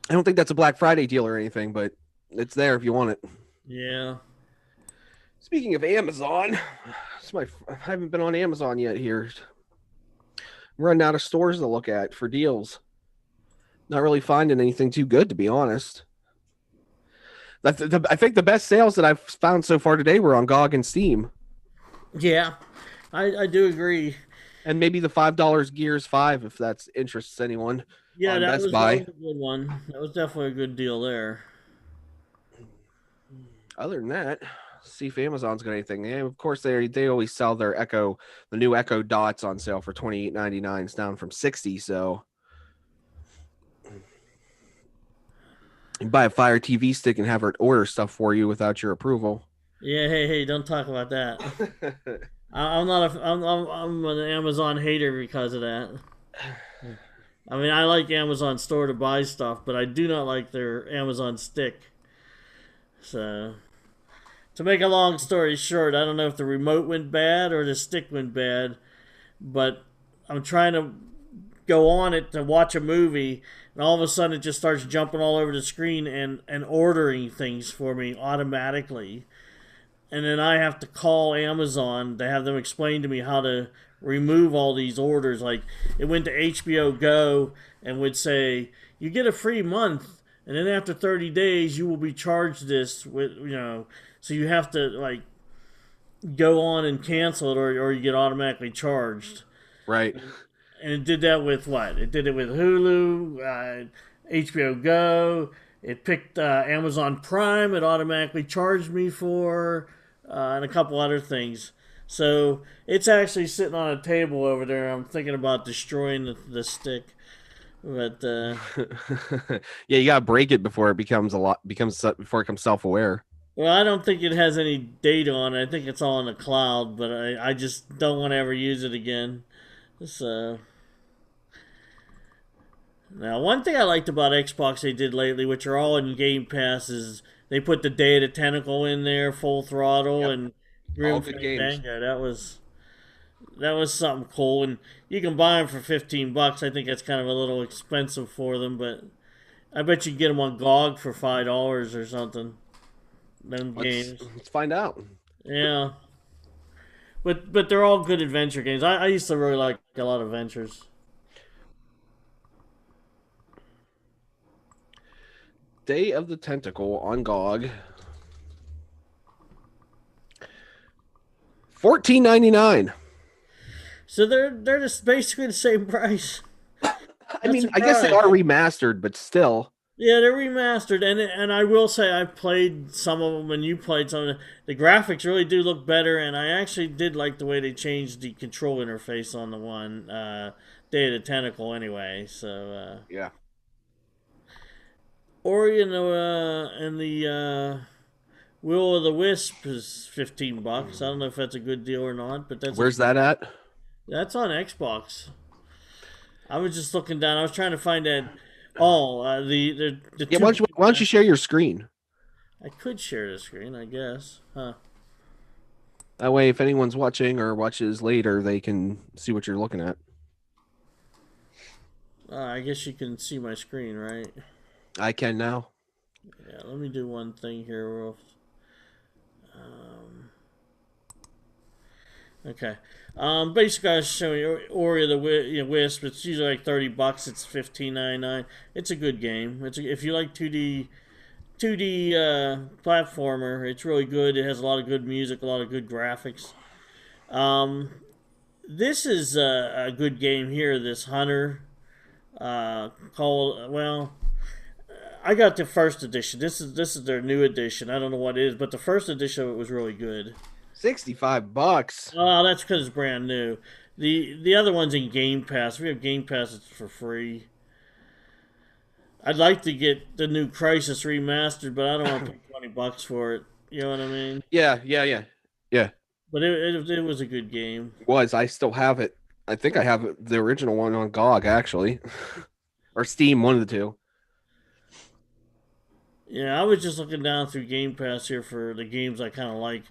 I don't think that's a Black Friday deal or anything, but it's there if you want it. Yeah. Speaking of Amazon, I haven't been on Amazon yet here. I'm running out of stores to look at for deals. Not really finding anything too good, to be honest. I think the best sales that I've found so far today were on GOG and Steam, Yeah. I do agree. and maybe the $5 Gears 5 if that interests anyone Yeah, on Best that was Buy. a good one. That was definitely a good deal there. Other than that, see if Amazon's got anything. Yeah, of course they always sell their Echo, the new Echo Dots on sale for $28.99. It's down from $60. So you buy a Fire TV stick and have her order stuff for you without your approval. Yeah, hey, don't talk about that. I'm not a I'm an Amazon hater because of that. I mean, I like Amazon store to buy stuff, but I do not like their Amazon stick. So, to make a long story short, I don't know if the remote went bad or the stick went bad, but I'm trying to go on it to watch a movie, and all of a sudden it just starts jumping all over the screen and ordering things for me automatically. And then I have to call Amazon to have them explain to me how to remove all these orders. Like it went to HBO Go and would say, you get a free month, and then after 30 days you will be charged this with, so you have to like go on and cancel it, or you get automatically charged. Right. And it did that with what? It did it with Hulu, HBO Go. It picked Amazon Prime. It automatically charged me for, and a couple other things. So it's actually sitting on a table over there. I'm thinking about destroying the stick, but Yeah, you gotta break it before it becomes before it becomes self-aware. well, I don't think it has any data on it. I think it's all in the cloud, but I just don't want to ever use it again. So now, one thing I liked about Xbox they did lately, which are all in Game Pass, is they put the Day of the Tentacle in there, Full Throttle, Yep. and All Grim good games. Fandango. That was something cool, and you can buy them for $15. I think that's kind of a little expensive for them, but I bet you can get them on GOG for $5 or something. Them games, Let's find out. yeah. But they're all good adventure games. I used to really like a lot of adventures. Day of the Tentacle on GOG. $14.99. So they're just basically the same price. I mean, I guess they are remastered, but still. Yeah, they're remastered, and I will say I played some of them, and you played some of them. The graphics really do look better, and I actually did like the way they changed the control interface on the one Day of the Tentacle. Anyway, so Yeah. Ori and the Will of the Wisp is $15. I don't know if that's a good deal or not, but Where's that at? that's on Xbox. I was just looking down. I was trying to find that. Oh, the Yeah, two. why don't you share your screen? I could share the screen, I guess. Huh. That way, if anyone's watching or watches later, they can see what you're looking at. I guess you can see my screen, right? I can now. Yeah, let me do one thing here. Um, okay. Basically, I was showing you Ori of the Wisp. It's usually like $30. It's $15.99. It's a good game. If you like 2D platformer, it's really good. It has a lot of good music, a lot of good graphics. This is a good game here. This Hunter called I got the first edition. This is their new edition. I don't know what it is, but the first edition of it was really good. $65. Oh, that's because it's brand new. The other one's in Game Pass. If we have Game Pass, it's for free. I'd like to get the new Crisis remastered, but I don't want to pay $20 for it. You know what I mean? Yeah. But it was a good game. I still have it. I think I have the original one on GOG actually, or Steam, one of the two. Yeah, I was just looking down through Game Pass here for the games I kind of like,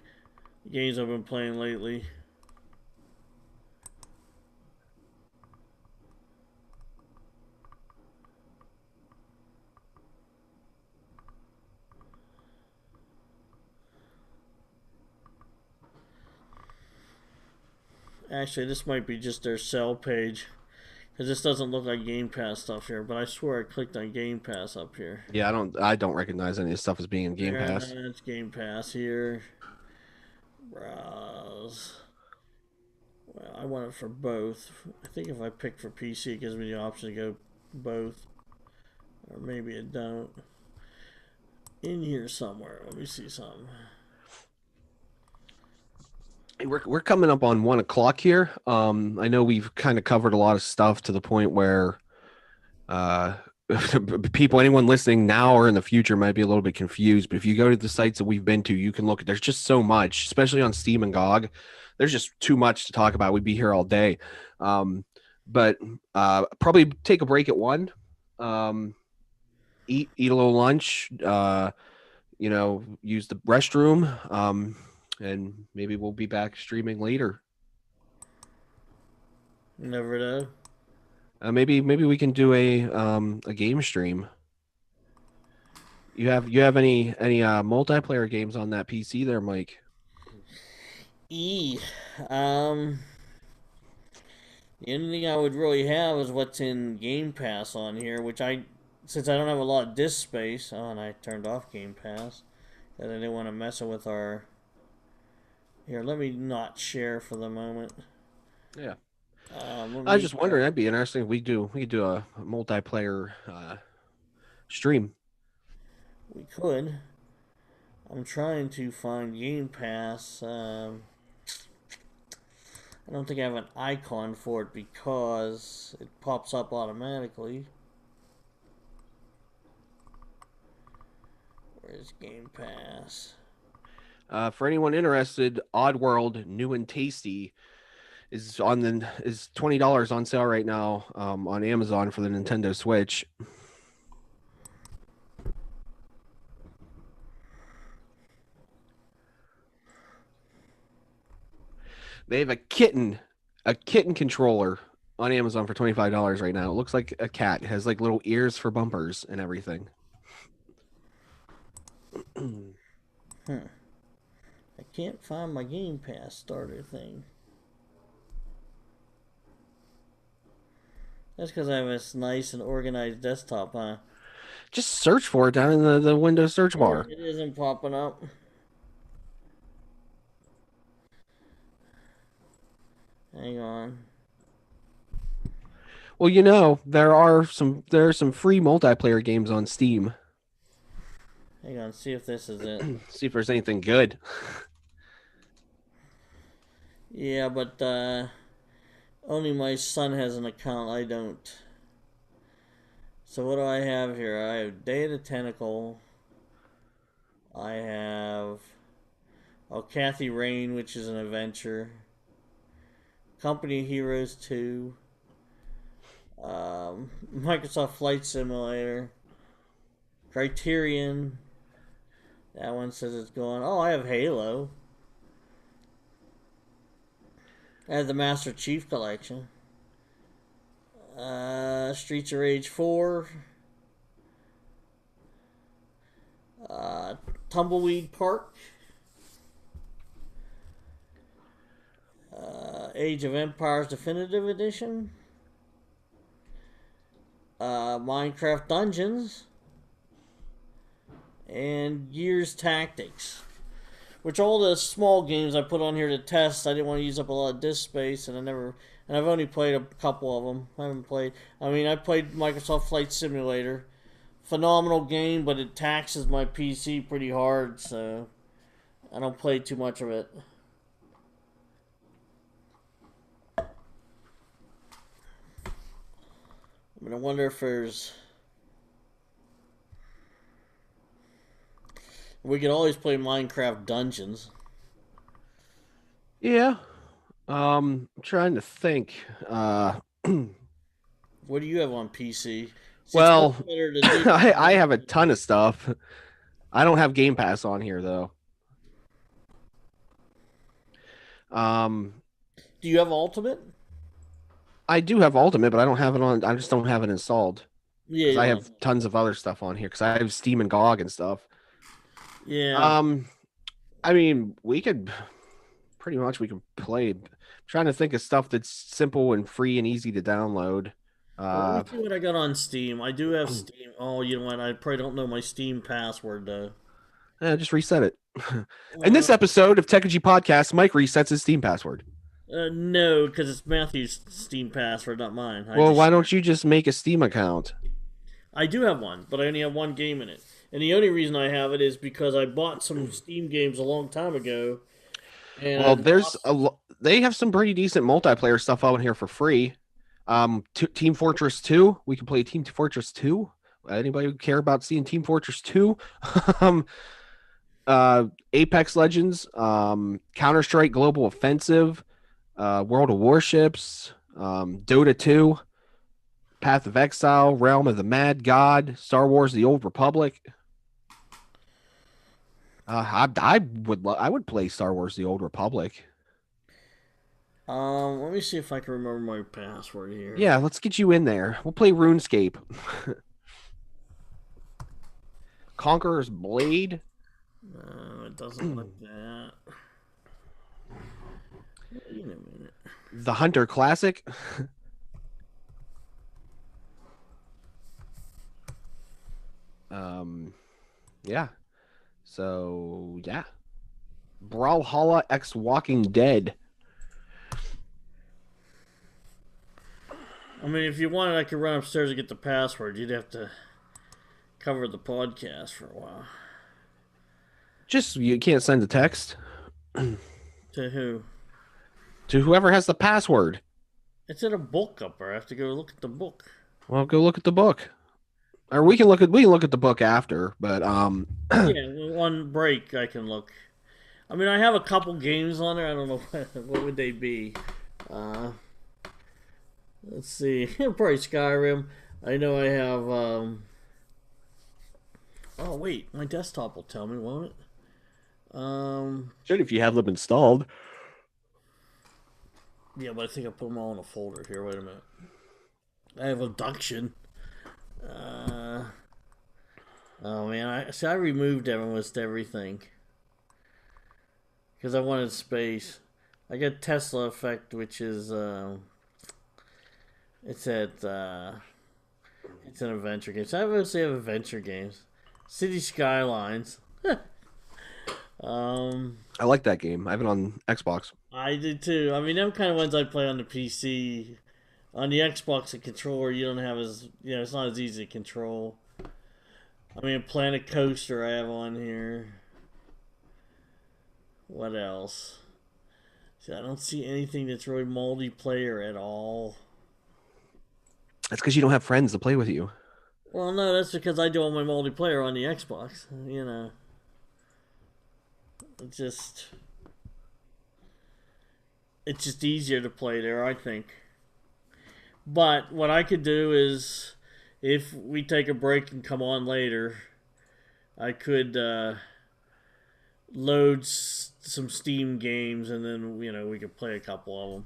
games I've been playing lately. Actually, this might be just their sell page because this doesn't look like Game Pass stuff here. But I swear I clicked on Game Pass up here. Yeah, I don't recognize any of this stuff as being in Game Yeah, Pass. it's Game Pass here. Browse. Well, I want it for both. I think if I pick for PC, it gives me the option to go both, or maybe it don't. In here somewhere. Let me see something. Hey, we're coming up on 1 o'clock here. I know we've kind of covered a lot of stuff to the point where uh people, anyone listening now or in the future, might be a little bit confused. But if you go to the sites that we've been to, you can look at, there's just so much, especially on Steam and GOG. There's just too much to talk about. We'd be here all day. But probably take a break at 1. Um, eat a little lunch. Use the restroom. And maybe we'll be back streaming later. Never know. Maybe we can do a game stream. You have any multiplayer games on that PC there, Mike? E. Um. The only thing I would really have is what's in Game Pass on here, which since I don't have a lot of disk space, and I turned off Game Pass, because I didn't want to mess with our. Here, let me not share for the moment. Yeah. I Let was me. just wondering, that'd be interesting if we could do a multiplayer stream. We could. I'm trying to find Game Pass. I don't think I have an icon for it because it pops up automatically. Where's Game Pass? For anyone interested, Oddworld New and Tasty is $20 on sale right now on Amazon for the Nintendo Switch. They have a kitten controller on Amazon for $25 right now. It looks like a cat. It has like little ears for bumpers and everything. I can't find my Game Pass starter thing. That's because I have this nice and organized desktop, huh? Just search for it down in the Windows search bar. It isn't popping up. Hang on. Well, there are some free multiplayer games on Steam. Hang on, see if this is it. See if there's anything good. Yeah, but only my son has an account. I don't. So what do I have here? I have Day of the Tentacle. I have Kathy Rain, which is an adventure. Company Heroes 2. Microsoft Flight Simulator. Criterion. That one says it's going. Oh, I have Halo. I have the Master Chief Collection. Streets of Rage 4. Tumbleweed Park. Age of Empires Definitive Edition. Minecraft Dungeons. And Gears Tactics. Which all the small games I put on here to test, I didn't want to use up a lot of disk space, and I've only played a couple of them. I played Microsoft Flight Simulator. Phenomenal game, but it taxes my PC pretty hard, so I don't play too much of it. I wonder if we could always play Minecraft Dungeons. Yeah. I'm trying to think. What do you have on PC? Well, I have a ton of stuff. I don't have Game Pass on here though. Do you have Ultimate? I do have Ultimate, but I don't have it on. I just don't have it installed Yeah, because you I don't have have. tons of other stuff on here because I have Steam and GOG and stuff. Yeah. Um, I mean, we could pretty much we can play. I'm trying to think of stuff that's simple and free and easy to download. Well, let me Uh, see what I got on Steam. I do have Steam. Oh, you know what? I probably don't know my Steam password though. just reset it. In this Uh, episode of Techegy Podcast, Mike resets his Steam password. no, because it's Matthew's Steam password, not mine. I Well, just why don't you just make a Steam account? I do have one, but I only have one game in it. And the only reason I have it is because I bought some Steam games a long time ago, and Well, I've there's lost. they have some pretty decent multiplayer stuff out here for free. Team Fortress 2, we can play Team Fortress 2. Anybody care about seeing Team Fortress 2? um, Apex Legends, Counter-Strike Global Offensive, World of Warships, Dota 2, Path of Exile, Realm of the Mad God, Star Wars: The Old Republic. I would play Star Wars: The Old Republic. Let me see if I can remember my password here. Yeah, let's get you in there. We'll play RuneScape. Conqueror's Blade, It doesn't like that. Wait a minute. the Hunter Classic. Yeah. So yeah, Brawlhalla X Walking Dead. I mean, if you wanted, I could run upstairs and get the password. You'd have to cover the podcast for a while. Just you can't send a text To who? to whoever has the password. It's in a book up there. I have to go look at the book. Well, go look at the book, or we can look at the book after. But Yeah, on break I can look. I mean, I have a couple games on there. I don't know what would they be. Uh, let's see. Probably Skyrim. I know I have. Oh wait, my desktop will tell me, won't it? should if you have them installed. Yeah, but I think I put them all in a folder here. Wait a minute. I have Abduction. Oh man, I removed almost everything because I wanted space. I got Tesla Effect, which is it's at it's an adventure game. So I mostly have adventure games. City Skylines. I like that game. I have it on Xbox. I did too. I mean, them kind of ones I play on the PC. On the Xbox, the controller you don't have as it's not as easy to control. I mean, Planet Coaster I have on here. What else? See, I don't see anything that's really multiplayer at all. That's because you don't have friends to play with you. Well, no, that's because I do all my multiplayer on the Xbox. It's just it's just easier to play there, I think. But what I could do is, if we take a break and come on later, I could load some Steam games, and then we could play a couple of them.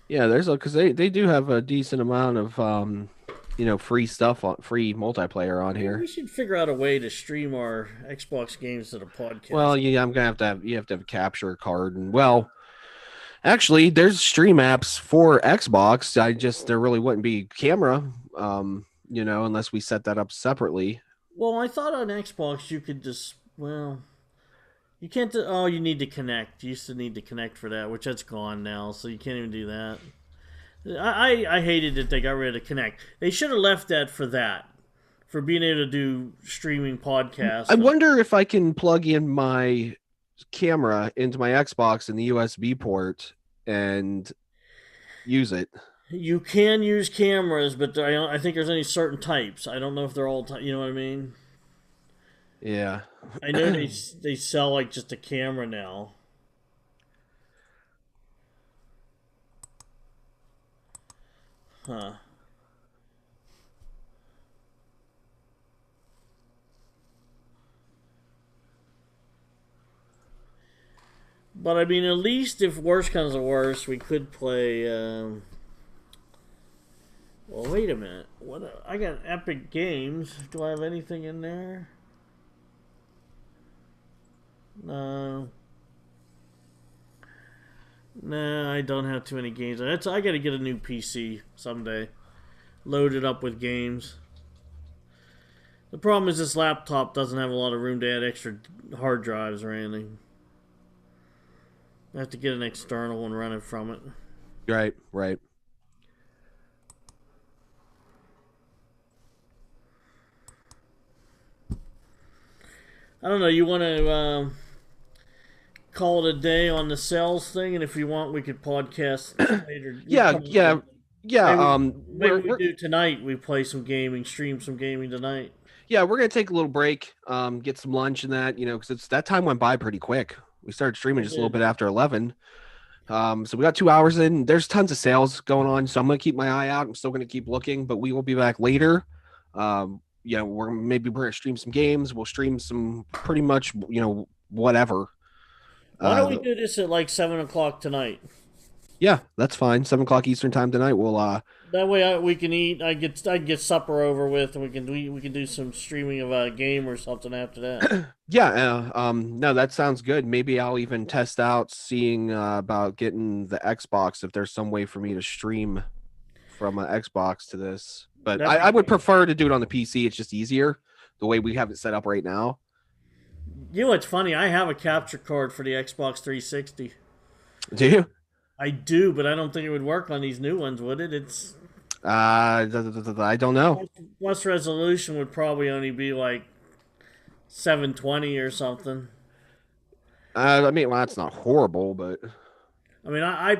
Yeah, there's because they do have a decent amount of free stuff on free multiplayer on Maybe here. we should figure out a way to stream our Xbox games to the podcast. Well, yeah, I'm gonna have to have a capture card, and well, actually, there's stream apps for Xbox. There really wouldn't be camera, unless we set that up separately. Well, I thought on Xbox you could just you can't. Oh, you need to connect. You used to need to connect for that, which that's gone now, so you can't even do that. I hated that they got rid of Connect. They should have left that for being able to do streaming podcasts. I wonder if I can plug in my camera into my Xbox in the USB port and use it. You can use cameras, but I think there's only certain types. I don't know if they're all. You know what I mean? Yeah. I know they sell like just a camera now. Huh. But I mean, at least if worse comes to worse, we could play. Well, wait a minute. What? I got Epic Games. Do I have anything in there? No. Nah, I don't have too many games. I got to get a new PC someday. Load it up with games. The problem is this laptop doesn't have a lot of room to add extra hard drives or anything. I have to get an external and run it from it. Right, right. I don't know. You want to call it a day on the sales thing, and if you want, we could podcast later. Yeah, yeah, yeah. Maybe we do tonight. We play some gaming, stream some gaming tonight. Yeah, we're gonna take a little break, get some lunch and that, because it's that time went by pretty quick. We started streaming just a little bit after 11. So we got 2 hours in. There's tons of sales going on, so I'm gonna keep my eye out. I'm still gonna keep looking, but we will be back later. We're gonna stream some games. We'll stream some pretty much, whatever. Why don't we do this at like 7 o'clock tonight? Yeah, that's fine. 7 o'clock Eastern time tonight. We'll that way we can eat. I get supper over with, and we can do some streaming of a game or something after that. Yeah, no, that sounds good. Maybe I'll even test out seeing about getting the Xbox if there's some way for me to stream from an Xbox to this. But I would prefer to do it on the PC. It's just easier the way we have it set up right now. You know what's funny? I have a capture card for the Xbox 360. Do you? I do, but I don't think it would work on these new ones, would it? It's I don't know. Plus resolution would probably only be like 720 or something. I mean, well, that's not horrible, but I mean, I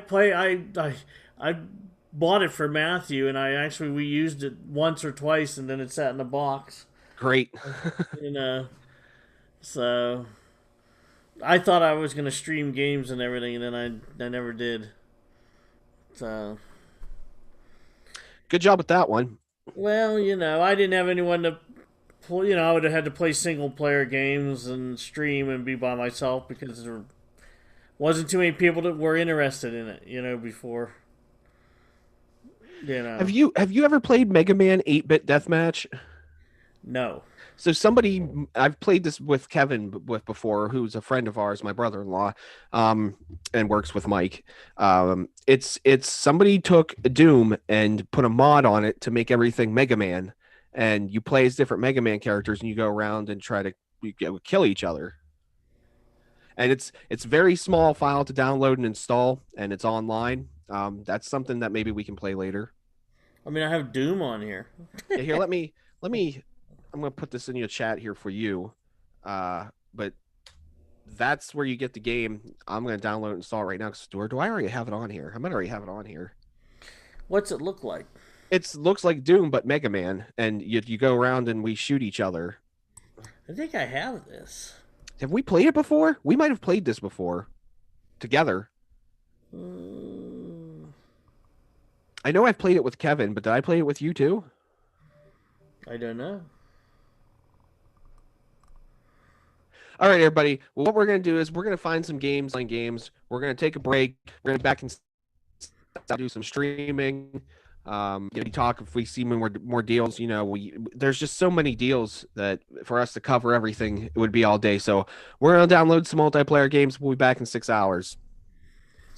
bought it for Matthew, and we used it once or twice, and then it sat in the box. Great. So I thought I was gonna stream games and everything, and then I never did. So good job with that one. Well, I didn't have anyone to play. I would have had to play single player games and stream and be by myself because there wasn't too many people that were interested in it. Before. Have you ever played Mega Man 8-Bit Deathmatch? No. So I've played this with Kevin before, who's a friend of ours, my brother-in-law, and works with Mike. It's somebody took Doom and put a mod on it to make everything Mega Man, and you play as different Mega Man characters, and you go around and try to kill each other. And it's very small file to download and install, and it's online. That's something that maybe we can play later. I mean, I have Doom on here. Yeah, here, let me. I'm going to put this in your chat here for you. But that's where you get the game. I'm going to download and install it right now. Do I already have it on here? I might already have it on here. What's it look like? It looks like Doom, but Mega Man. And you go around and we shoot each other. I think I have this. Have we played it before? We might have played this before. Together. I know I've played it with Kevin, but did I play it with you too? I don't know. All right, everybody. Well, what we're going to do is we're going to find some games. We're going to take a break. We're going to back and do some streaming. Talk if we see more deals. There's just so many deals that for us to cover everything, it would be all day. So we're going to download some multiplayer games. We'll be back in 6 hours.